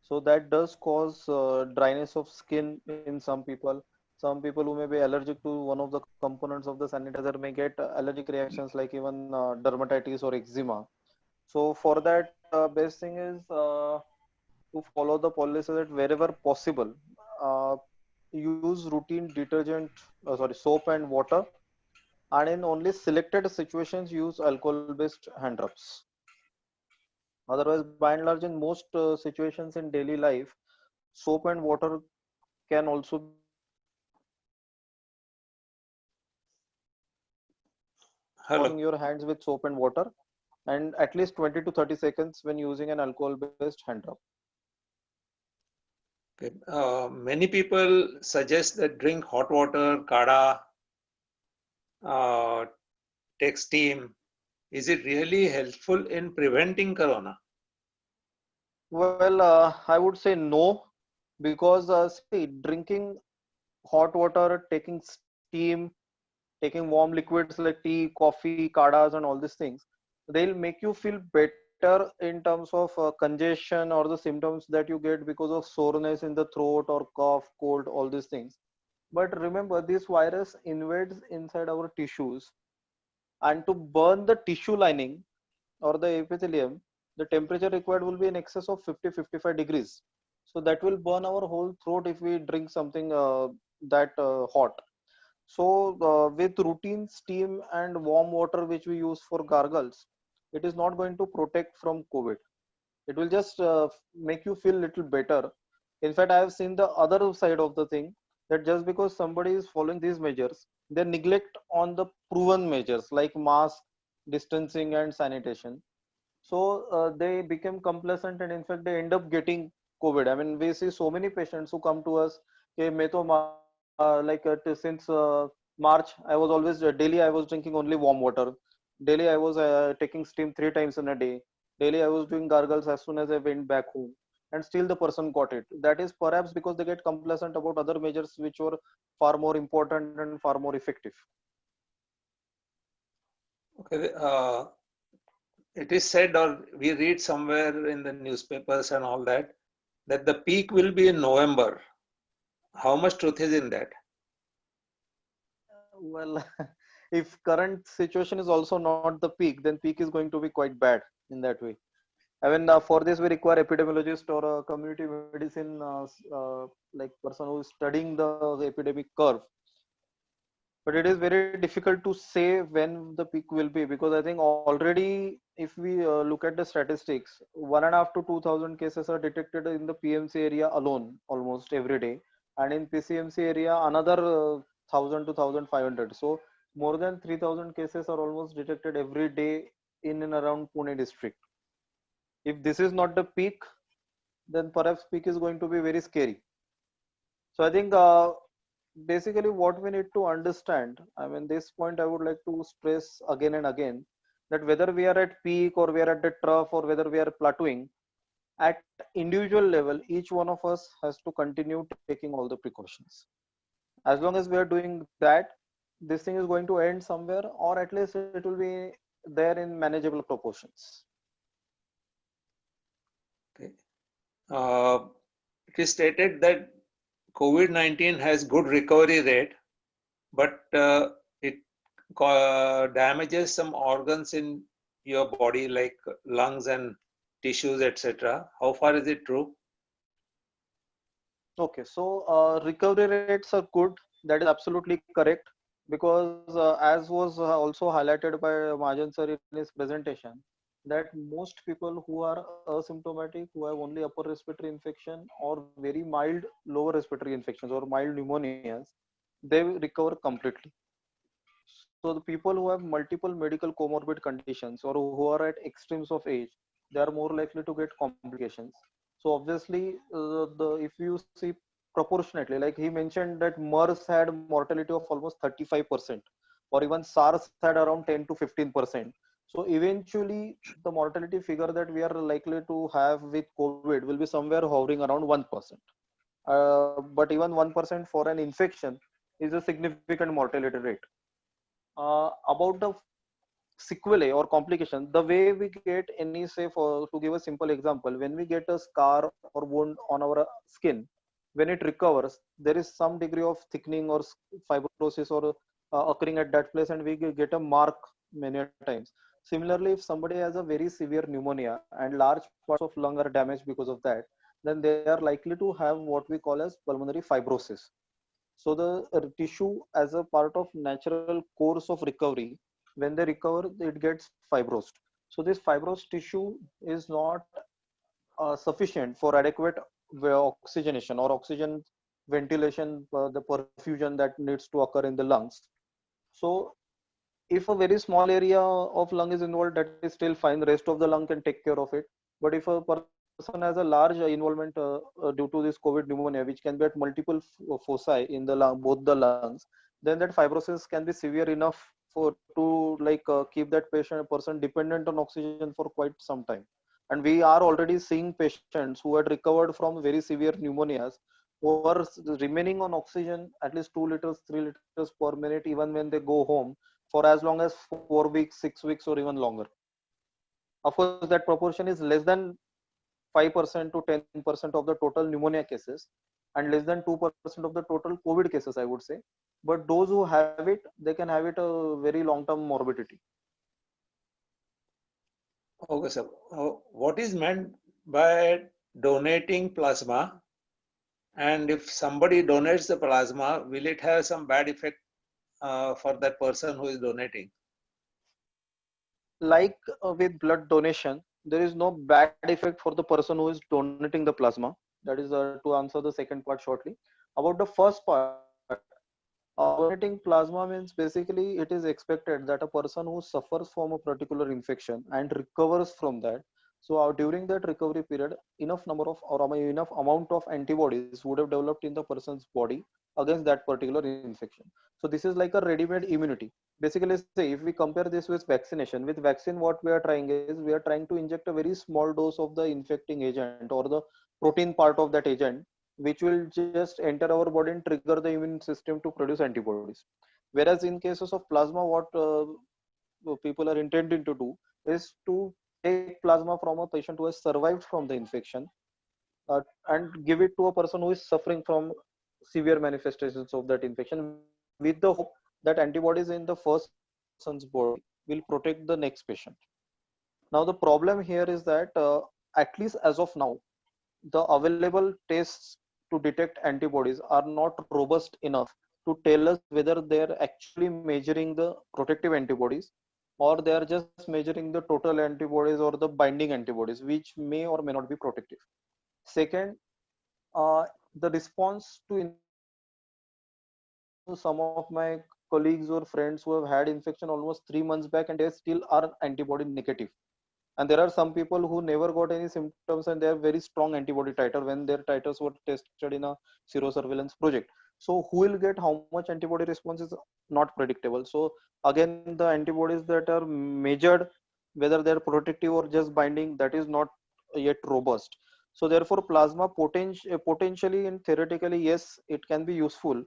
So that does cause dryness of skin in some people. Some people who may be allergic to one of the components of the sanitizer may get allergic reactions like even dermatitis or eczema. So for that, best thing is to follow the policy that wherever possible, use routine detergent, soap and water, and in only selected situations use alcohol-based hand rubs. Otherwise, by and large, in most situations in daily life, soap and water can also washing your hands with soap and water, and at least 20 to 30 seconds when using an alcohol-based hand rub. Okay. Many people suggest that drink hot water, kada, take steam. Is it really helpful in preventing corona? Well, I would say no, because drinking hot water, taking steam, taking warm liquids like tea, coffee, kadas, and all these things, they'll make you feel better in terms of congestion or the symptoms that you get because of soreness in the throat or cough, cold, all these things. But remember, this virus invades inside our tissues, and to burn the tissue lining, or the epithelium, the temperature required will be in excess of 50-55 degrees. So that will burn our whole throat if we drink something that hot. So with routine steam and warm water which we use for gargles, it is not going to protect from COVID. It will just make you feel little better. In fact, I have seen the other side of the thing, that just because somebody is following these measures, they neglect on the proven measures like mask, distancing and sanitation. So they become complacent, and in fact they end up getting COVID. I mean, we see so many patients who come to us, "Hey, मैं तो since March I was always daily I was drinking only warm water. Daily I was taking steam 3 times in a day. Daily I was doing gargles as soon as I went back home." And still the person got it. That is perhaps because they get complacent about other measures which were far more important and far more effective. Okay, it is said, or we read somewhere in the newspapers and all that the peak will be in November. How much truth is in that? Well, if current situation is also not the peak, then peak is going to be quite bad in that way. I mean, for this we require epidemiologist or a community medicine like person who is studying the epidemic curve. But it is very difficult to say when the peak will be, because I think already if we look at the statistics, 1.5 to 2,000 cases are detected in the PMC area alone almost every day, and in PCMC area another 1,000 to 1,500. So more than 3,000 cases are almost detected every day in and around Pune district. If this is not the peak, then perhaps peak is going to be very scary. So I think basically what we need to understand, I mean, this point I would like to stress again and again, that whether we are at peak or we are at the trough or whether we are plateauing, at individual level, each one of us has to continue taking all the precautions. As long as we are doing that, this thing is going to end somewhere, or at least it will be there in manageable proportions. Okay. It is stated that COVID-19 has good recovery rate, but it damages some organs in your body like lungs and tissues, etc. How far is it true? Okay, so recovery rates are good. That is absolutely correct, because as was also highlighted by Majan sir in his presentation, that most people who are asymptomatic, who have only upper respiratory infection or very mild lower respiratory infections or mild pneumonias, they recover completely. So the people who have multiple medical comorbid conditions or who are at extremes of age, they are more likely to get complications. So obviously, if you see proportionately, like he mentioned that MERS had mortality of almost 35%, or even SARS had around 10 to 15%. So eventually, the mortality figure that we are likely to have with COVID will be somewhere hovering around 1%. But even 1% for an infection is a significant mortality rate. About the sequelae or complication, the way we get any, say, for to give a simple example, when we get a scar or wound on our skin, when it recovers, there is some degree of thickening or fibrosis or occurring at that place, and we get a mark many times. Similarly, if somebody has a very severe pneumonia and large parts of lung are damaged because of that, then they are likely to have what we call as pulmonary fibrosis. So the tissue, as a part of natural course of recovery, when they recover, it gets fibrosed. So this fibrosed tissue is not sufficient for adequate oxygenation or oxygen ventilation, the perfusion that needs to occur in the lungs. So if a very small area of lung is involved, that is still fine. The rest of the lung can take care of it. But if a person has a large involvement due to this COVID pneumonia, which can be at multiple foci in the lung, both the lungs, then that fibrosis can be severe enough to keep that person dependent on oxygen for quite some time. And we are already seeing patients who had recovered from very severe pneumonias who are remaining on oxygen at least 2 liters, 3 liters per minute, even when they go home, for as long as 4 weeks, 6 weeks, or even longer. Of course, that proportion is less than 5% to 10% of the total pneumonia cases, and less than 2% of the total COVID cases, I would say. But those who have it, they can have it a very long-term morbidity. Okay, sir. What is meant by donating plasma? And if somebody donates the plasma, will it have some bad effect for that person who is donating? Like with blood donation, there is no bad effect for the person who is donating the plasma. That is to answer the second part shortly. About the first part, donating plasma means basically it is expected that a person who suffers from a particular infection and recovers from that. So during that recovery period, enough number of or enough amount of antibodies would have developed in the person's body against that particular infection. So this is like a ready-made immunity. Basically, say if we compare this with vaccination, with vaccine, what we are trying is we are trying to inject a very small dose of the infecting agent or the protein part of that agent, which will just enter our body and trigger the immune system to produce antibodies. Whereas in cases of plasma, what people are intending to do is to take plasma from a patient who has survived from the infection and give it to a person who is suffering from severe manifestations of that infection with the hope that antibodies in the first person's body will protect the next patient. Now the problem here is that at least as of now, the available tests to detect antibodies are not robust enough to tell us whether they are actually measuring the protective antibodies or they are just measuring the total antibodies or the binding antibodies, which may or may not be protective. Second, the response to some of my colleagues or friends who have had infection almost 3 months back and they still are antibody negative. And there are some people who never got any symptoms and they have very strong antibody titer when their titers were tested in a serosurveillance project. So who will get how much antibody response is not predictable. So again, the antibodies that are measured, whether they're protective or just binding, that is not yet robust. So therefore, plasma potentially and theoretically, yes, it can be useful,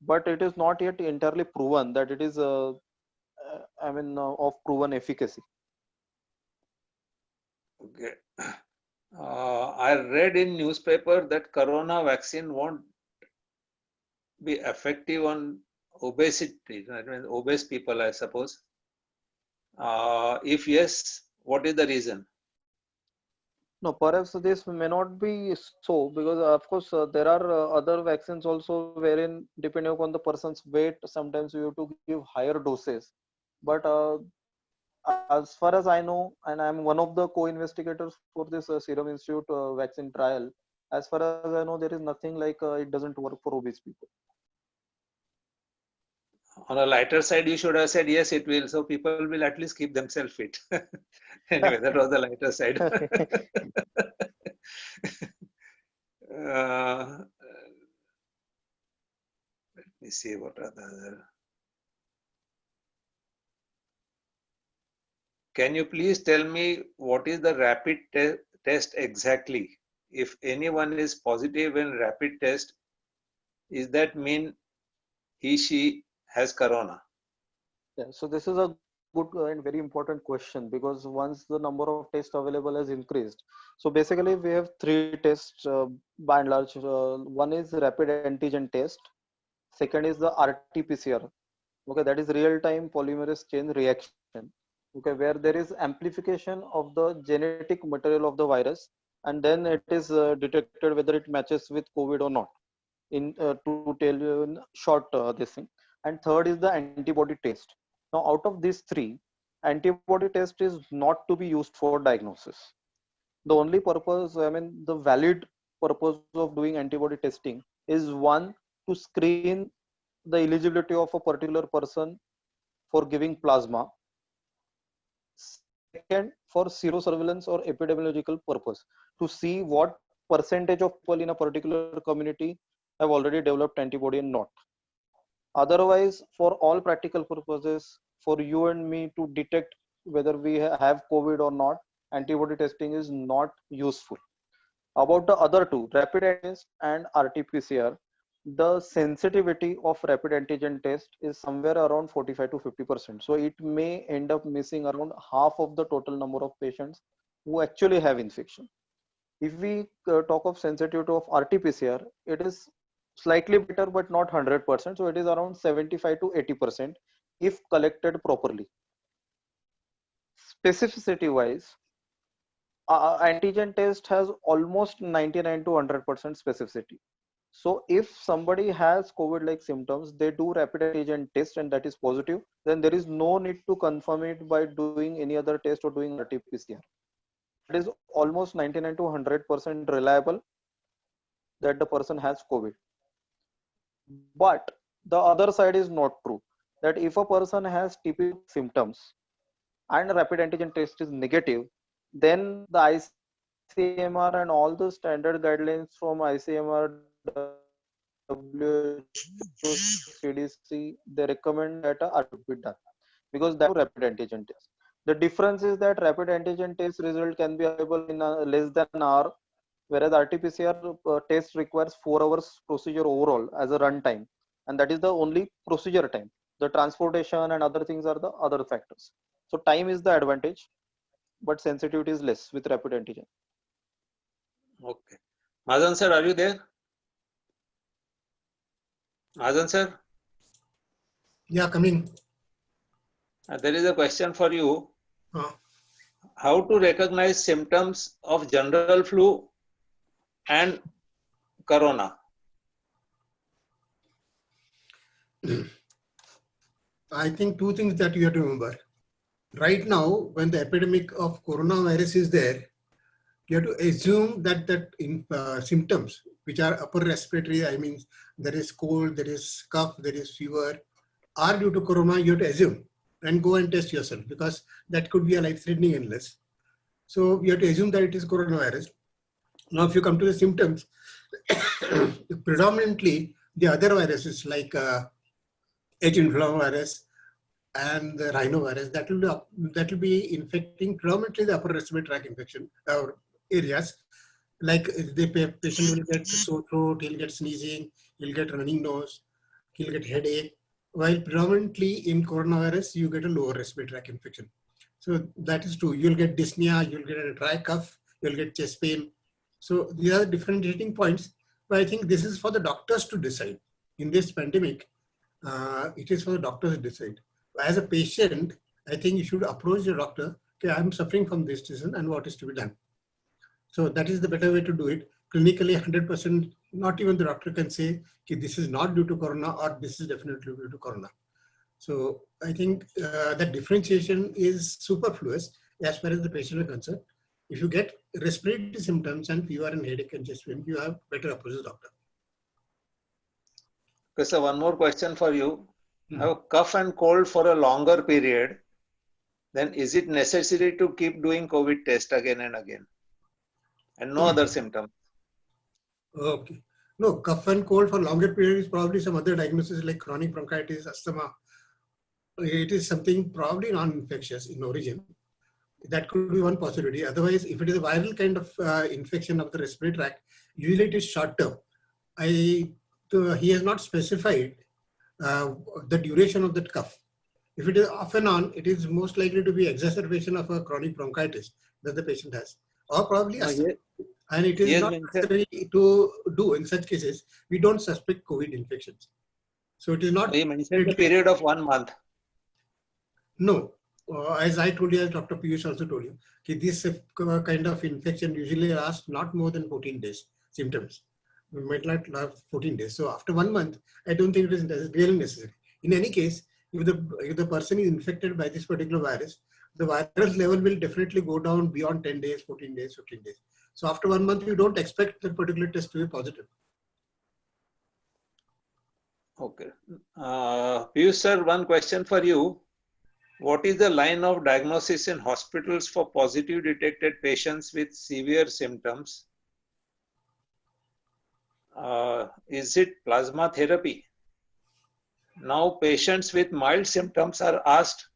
but it is not yet entirely proven that it is, of proven efficacy. Okay. I read in newspaper that corona vaccine won't be effective on obesity, I mean, obese people, I suppose. If yes, what is the reason? No, perhaps this may not be so because, of course, there are other vaccines also wherein, depending upon the person's weight, sometimes you have to give higher doses. But as far as I know, and I'm one of the co-investigators for this Serum Institute vaccine trial, as far as I know, there is nothing like it doesn't work for obese people. On a lighter side, you should have said yes, it will. So people will at least keep themselves fit. Anyway, that was the lighter side. Let me see what are the other. Can you please tell me what is the rapid test exactly? If anyone is positive in rapid test, is that mean she has corona? Yeah, so this is a good and very important question because once the number of tests available has increased, so basically we have three tests by and large. One is rapid antigen test, second is the RT-PCR. Okay, that is real-time polymerase chain reaction. Okay, where there is amplification of the genetic material of the virus, and then it is detected whether it matches with COVID or not. In to tell you in short this thing. And third is the antibody test. Now, out of these three, antibody test is not to be used for diagnosis. The only purpose, the valid purpose of doing antibody testing is one, to screen the eligibility of a particular person for giving plasma. Second, for serosurveillance or epidemiological purpose, to see what percentage of people in a particular community have already developed antibody and not. Otherwise, for all practical purposes, for you and me to detect whether we have COVID or not, antibody testing is not useful. About the other two, rapid antigen and RT-PCR, the sensitivity of rapid antigen test is somewhere around 45 to 50%. So it may end up missing around half of the total number of patients who actually have infection. If we talk of sensitivity of RT-PCR, it is slightly better, but not 100%. So it is around 75 to 80% if collected properly. Specificity wise, Antigen test has almost 99 to 100% specificity. So if somebody has COVID-like symptoms, they do rapid antigen test and that is positive, then there is no need to confirm it by doing any other test or doing RT-PCR. That is almost 99 to 100% reliable that the person has COVID. But the other side is not true. That if a person has typical symptoms and rapid antigen test is negative, then the ICMR and all the standard guidelines from ICMR, WHO, CDC, they recommend that a RT be done because that is rapid antigen test. The difference is that rapid antigen test result can be available in less than an hour, whereas RT-PCR test requires 4 hours procedure overall as a run time, and that is the only procedure time. The transportation and other things are the other factors. So time is the advantage, but sensitivity is less with rapid antigen. Okay. Madan sir, are you there? Madan sir, Yeah, coming. there is a question for you. Uh, How to recognize symptoms of general flu and corona? I think two things that you have to remember. Right now, when the epidemic of coronavirus is there, you have to assume that symptoms, which are upper respiratory, I mean, there is cold, there is cough, there is fever, are due to corona. You have to assume and go and test yourself because that could be a life-threatening illness. So you have to assume that it is coronavirus. Now, if you come to the symptoms, predominantly the other viruses like H. influenza and the rhinovirus, that will be infecting predominantly the upper respiratory tract infection areas. Like the patient will get sore throat, he'll get sneezing, he'll get running nose, he'll get headache. While predominantly in coronavirus, you get a lower respiratory tract infection. So that is true. You'll get dyspnea, you'll get a dry cough, you'll get chest pain. So these are differentiating points. But I think this is for the doctors to decide. In this pandemic, it is for the doctors to decide. As a patient, I think you should approach your doctor. Okay, I'm suffering from this disease and what is to be done. So that is the better way to do it. Clinically, 100%, not even the doctor can say, okay, this is not due to corona or this is definitely due to corona. So I think that differentiation is superfluous as far as the patient is concerned. If you get respiratory symptoms and fever and headache and chest pain, you have better approach the doctor. Okay, so one more question for you. Have cough and cold for a longer period, then is it necessary to keep doing COVID test again and again? And no other symptom? Okay. No, cough and cold for longer period is probably some other diagnosis like chronic bronchitis, asthma. It is something probably non-infectious in origin. That could be one possibility. Otherwise, if it is a viral kind of infection of the respiratory tract, usually it is short term. He has not specified the duration of that cough. If it is off and on, it is most likely to be exacerbation of a chronic bronchitis that the patient has, or probably asthma. And it is not necessary to do in such cases. We don't suspect COVID infections. So it is not. You mentioned a period of 1 month. No, as I told you, as Dr. Piyush also told you, this kind of infection usually lasts not more than 14 days, symptoms. It might not last 14 days. So after 1 month, I don't think it is really necessary. In any case, if the person is infected by this particular virus, the virus level will definitely go down beyond 10 days, 14 days, 15 days. So after 1 month, you don't expect that particular test to be positive. Okay. Piyush sir, one question for you. What is the line of diagnosis in hospitals for positive detected patients with severe symptoms? Is it plasma therapy? Now patients with mild symptoms are asked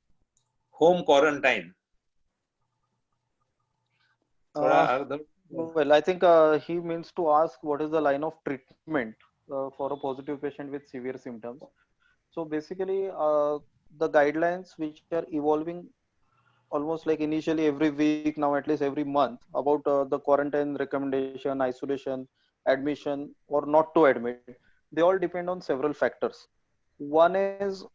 home quarantine. Well, I think he means to ask what is the line of treatment for a positive patient with severe symptoms. So basically, the guidelines which are evolving almost like initially every week, now at least every month, about the quarantine recommendation, isolation, admission or not to admit, they all depend on several factors. One is,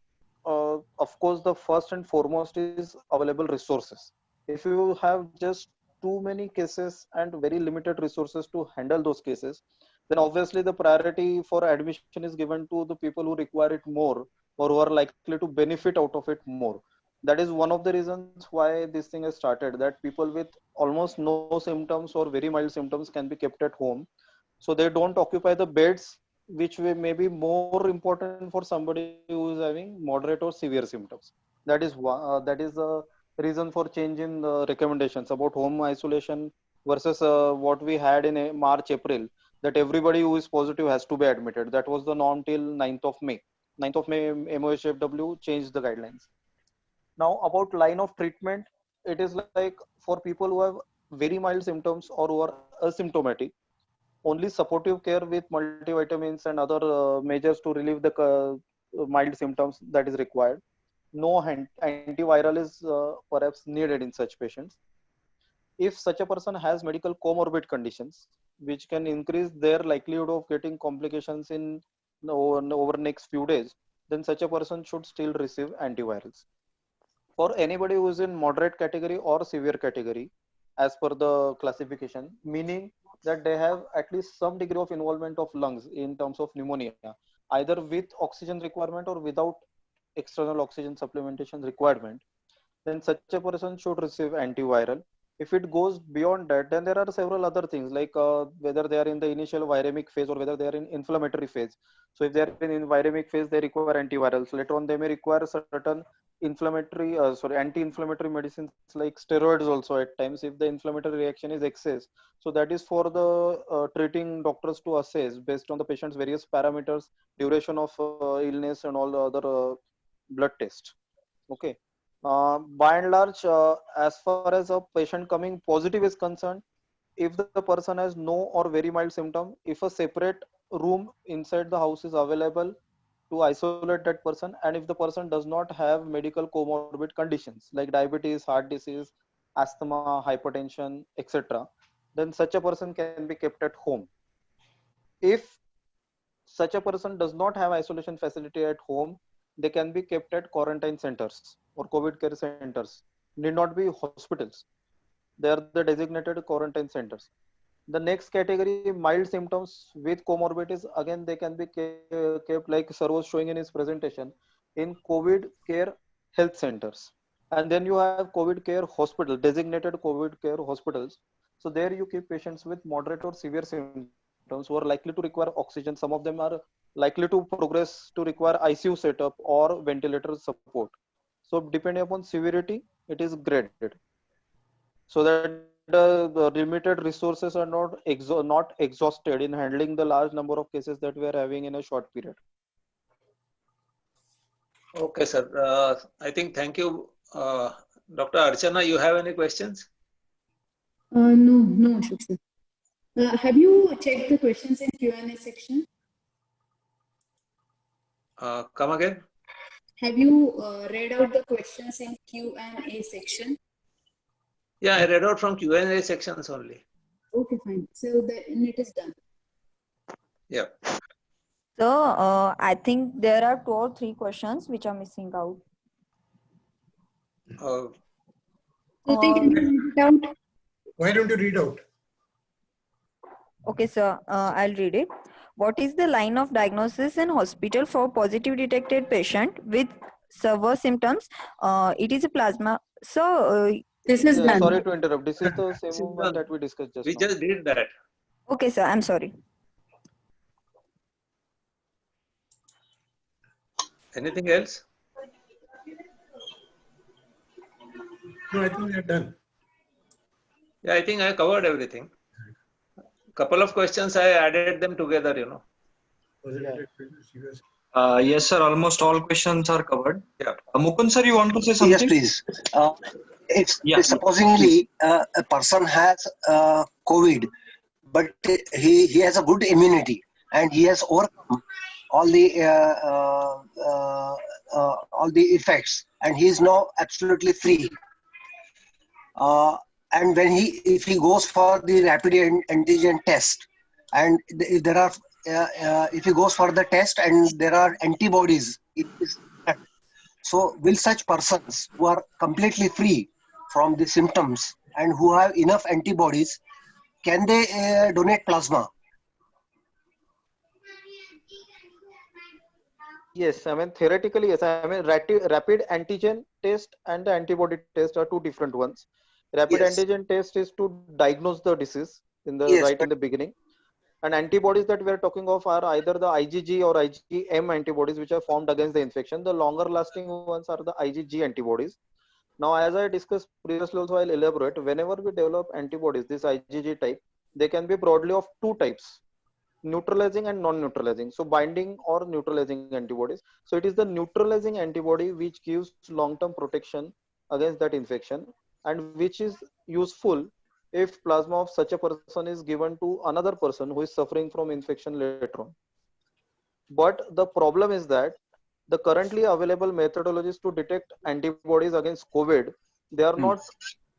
of course, the first and foremost is available resources. If you have just too many cases and very limited resources to handle those cases, then obviously the priority for admission is given to the people who require it more or who are likely to benefit out of it more. That is one of the reasons why this thing has started, that people with almost no symptoms or very mild symptoms can be kept at home, so they don't occupy the beds which may be more important for somebody who is having moderate or severe symptoms. That is the reason for change in the recommendations about home isolation versus what we had in March, April, that everybody who is positive has to be admitted. That was the norm till 9th of May. 9th of May, MOHFW changed the guidelines. Now about line of treatment, it is like for people who have very mild symptoms or who are asymptomatic, only supportive care with multivitamins and other measures to relieve the mild symptoms that is required. No antiviral is perhaps needed in such patients. If such a person has medical comorbid conditions which can increase their likelihood of getting complications in over next few days, then such a person should still receive antivirals. For anybody who is in moderate category or severe category, as per the classification, meaning that they have at least some degree of involvement of lungs in terms of pneumonia, either with oxygen requirement or without external oxygen supplementation requirement, then such a person should receive antiviral. If it goes beyond that, then there are several other things like whether they are in the initial viremic phase or whether they are in inflammatory phase. So if they are in viremic phase, they require antivirals. Later on, they may require certain anti-inflammatory medicines like steroids also at times if the inflammatory reaction is excess. So that is for the treating doctors to assess based on the patient's various parameters, duration of illness and all the other blood tests. Okay. By and large, as far as a patient coming positive is concerned, if the person has no or very mild symptom, if a separate room inside the house is available to isolate that person, and if the person does not have medical comorbid conditions like diabetes, heart disease, asthma, hypertension, etc., then such a person can be kept at home. If such a person does not have isolation facility at home, they can be kept at quarantine centers or COVID care centers. Need not be hospitals. They are the designated quarantine centers. The next category, mild symptoms with comorbidities, again they can be kept like sir was showing in his presentation in COVID care health centers. And then you have COVID care hospital, designated COVID care hospitals. So there you keep patients with moderate or severe symptoms who are likely to require oxygen. Some of them are likely to progress to require ICU setup or ventilator support. So depending upon severity, it is graded, so that the limited resources are not exhausted in handling the large number of cases that we are having in a short period. Okay, sir. I think thank you. Dr. Archana, you have any questions? No, Ashok sir. Have you checked the questions in Q&A section? Come again? Have you read out the questions in Q&A section? Yeah, I read out from Q&A sections only. Okay, fine. So then it is done. Yeah. So I think there are 2 or 3 questions which are missing out. So they can read it out. Why don't you read out? Okay, sir, I'll read it. What is the line of diagnosis in hospital for positive detected patient with severe symptoms? It is a plasma. So, This is done. Sorry to interrupt. This is the This is same one done. that we discussed just We now. just did that. okay, sir, I'm sorry. Anything else? No, I think we are done. Yeah, I think I covered everything. Couple of questions, I added them together, you know. Yes, sir. Almost all questions are covered. Yeah. Mukund, sir, you want to say something? Yes, please. If Yeah, supposingly a person has COVID, but he has a good immunity and he has overcome all the effects, and he is now absolutely free. And when if he goes for the rapid antigen test, and if there are if he goes for the test and there are antibodies, so will such persons who are completely free from the symptoms and who have enough antibodies, can they donate plasma? Yes, I mean theoretically, yes. I mean rapid antigen test and the antibody test are two different ones. Rapid Yes. antigen test is to diagnose the disease in the Yes, in the beginning, and antibodies that we are talking of are either the IgG or IgM antibodies, which are formed against the infection. The longer lasting ones are the IgG antibodies. Now, as I discussed previously, also I'll elaborate. Whenever we develop antibodies, this IgG type, they can be broadly of two types: neutralizing and non-neutralizing. So binding or neutralizing antibodies. So it is the neutralizing antibody which gives long-term protection against that infection, and which is useful if plasma of such a person is given to another person who is suffering from infection later on. But the problem is that the currently available methodologies to detect antibodies against COVID, they are not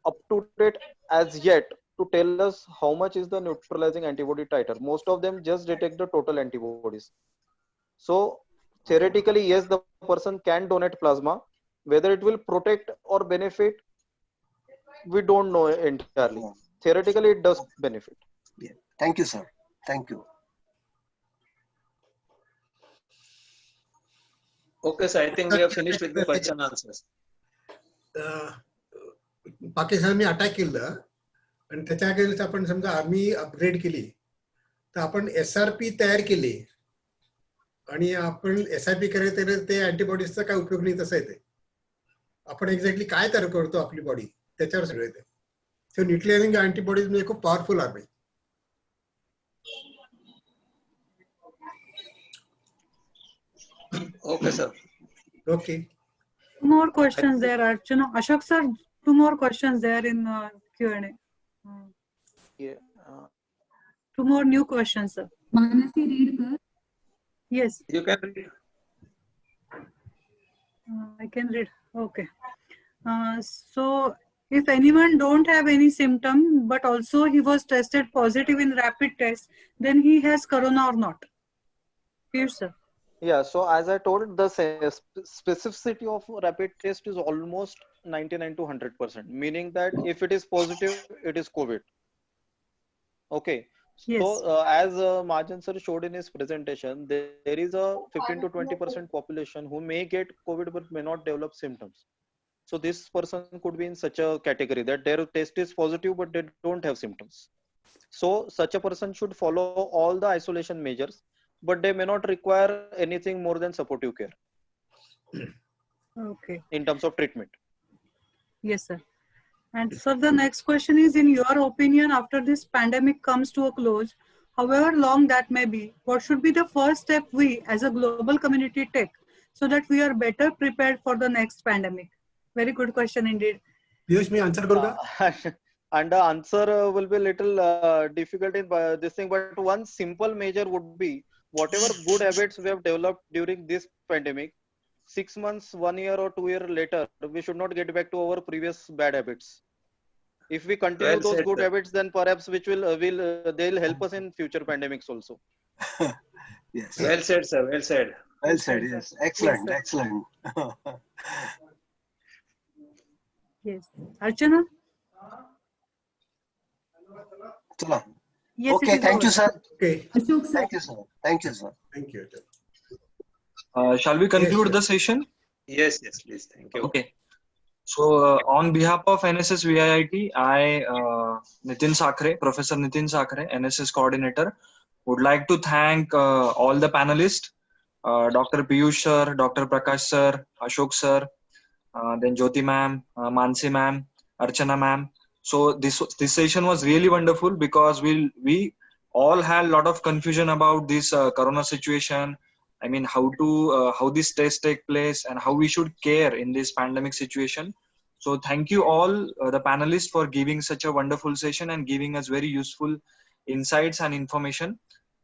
up to date as yet to tell us how much is the neutralizing antibody titer. Most of them just detect the total antibodies. So theoretically, yes, the person can donate plasma. Whether it will protect or benefit, we don't know entirely. Theoretically, it does benefit. Yeah. Thank you, sir. Thank you. Okay, so I think we have finished with the question and answers. पाकिस्तानने attack केलं आणि त्याच्या against आपण समजा army upgrade केली तर आपण SRP तयार केली आणि आपण SRP करायला ते अँटीबॉडीजचा काय उपयोग नाही तसं येते आपण एक्झॅक्टली काय तयार करतो आपली बॉडी त्याच्यावर सगळं येते सो न्यूट्रलायझिंग अँटीबॉडीज म्हणजे खूप powerful army. Okay, sir. Okay. Two more questions there, Archana. Ashok sir, two more questions there in Q&A. Yeah. Two more new questions, sir. Manasi, read her. Yes, You can read. I can read. Okay. So, if anyone don't have any symptom, but also he was tested positive in rapid test, then he has corona or not? Piyush sir. Yeah, so as I told, the specificity of rapid test is almost 99 to 100%, meaning that if it is positive, it is COVID. Okay. Yes. So as Majan sir showed in his presentation, there is a 15 to 20% population who may get COVID but may not develop symptoms. So this person could be in such a category that their test is positive but they don't have symptoms. So such a person should follow all the isolation measures, but they may not require anything more than supportive care. Okay. In terms of treatment. Yes, sir. And so the next question is, in your opinion, after this pandemic comes to a close, however long that may be, what should be the first step we as a global community take so that we are better prepared for the next pandemic? Very good question indeed. Piyush, me answer करू का? And the answer will be a little difficult in this thing, but one simple measure would be whatever good habits we have developed during this pandemic, 6 months, 1 year or 2 years later, we should not get back to our previous bad habits. If we continue those good habits, then perhaps which they'll help us in future pandemics also. Yes. Well said, sir. Well said. Well said. Yes. Excellent. Yes, excellent. Yes. Archana? Chala. Yes, Okay. Thank you, sir. Okay. Ashok sir. Thank you, sir. Thank you, sir. Thank you. Shall we conclude Yes, the session? Yes, yes, please. Thank you. Okay. So on behalf of NSS VIIT, I, Nitin Sakre, Professor Nitin Sakre, NSS coordinator, would like to thank all the panelists, Dr. Piyush sir, Dr. Prakash sir, Ashok sir, then Jyoti ma'am, Mansi ma'am, Archana ma'am. So this session was really wonderful because we all had a lot of confusion about this corona situation. I mean, how this tests take place and how we should care in this pandemic situation. So thank you all the panelists for giving such a wonderful session and giving us very useful insights and information.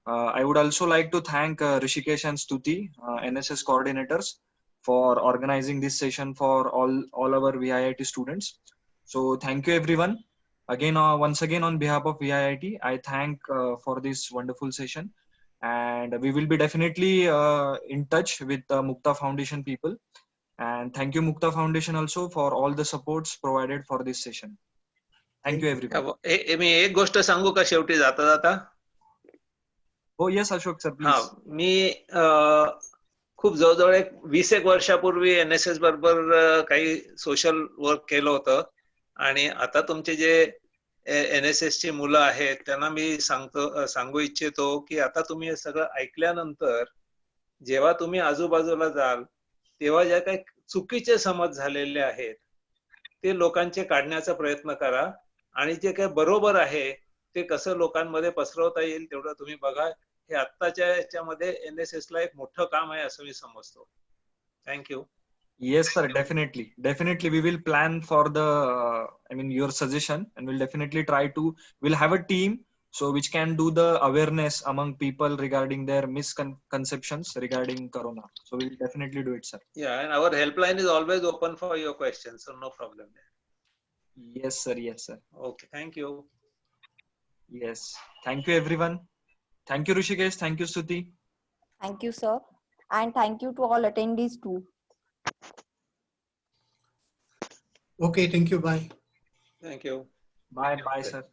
I would also like to thank Rishikesh and Stuti, NSS coordinators, for organizing this session for all our VIIT students. So thank you everyone. Again, once again on behalf of VIIT, I thank for this wonderful session. And we will be definitely in touch with the Mukta Foundation people. And thank you Mukta Foundation also for all the supports provided for this session. Thank you everyone. मी एक गोष्ट सांगू का शेवटी जाता जाता? Oh yes, Ashok sir, हा, please. मी खूप जवळजवळ 20 वर्षापूर्वी NSS बरोबर काही सोशल वर्क केलं होतं आणि आता तुमचे जे NSS ची मुलं आहेत त्यांना मी सांगू इच्छितो की आता तुम्ही हे सगळं ऐकल्यानंतर जेव्हा तुम्ही आजूबाजूला जाल तेव्हा ज्या काही चुकीचे समज झालेले आहेत ते लोकांचे काढण्याचा प्रयत्न करा आणि जे काही बरोबर आहे ते कसं लोकांमध्ये पसरवता येईल तेवढं तुम्ही बघा. हे आत्ताच्या याच्यामध्ये NSS ला एक मोठं काम आहे असं मी समजतो. Thank you. Yes sir, definitely we will plan for the your suggestion, and we'll definitely we'll have a team so which can do the awareness among people regarding their misconceptions regarding corona. So we'll definitely do it, sir. Yeah, and our helpline is always open for your questions, so no problem there. Yes sir. Okay, thank you. Yes, thank you everyone. Thank you Rishikesh, thank you Stuti. Thank you, sir. And thank you to all attendees too. Okay, thank you. Bye. Thank you. Bye sir.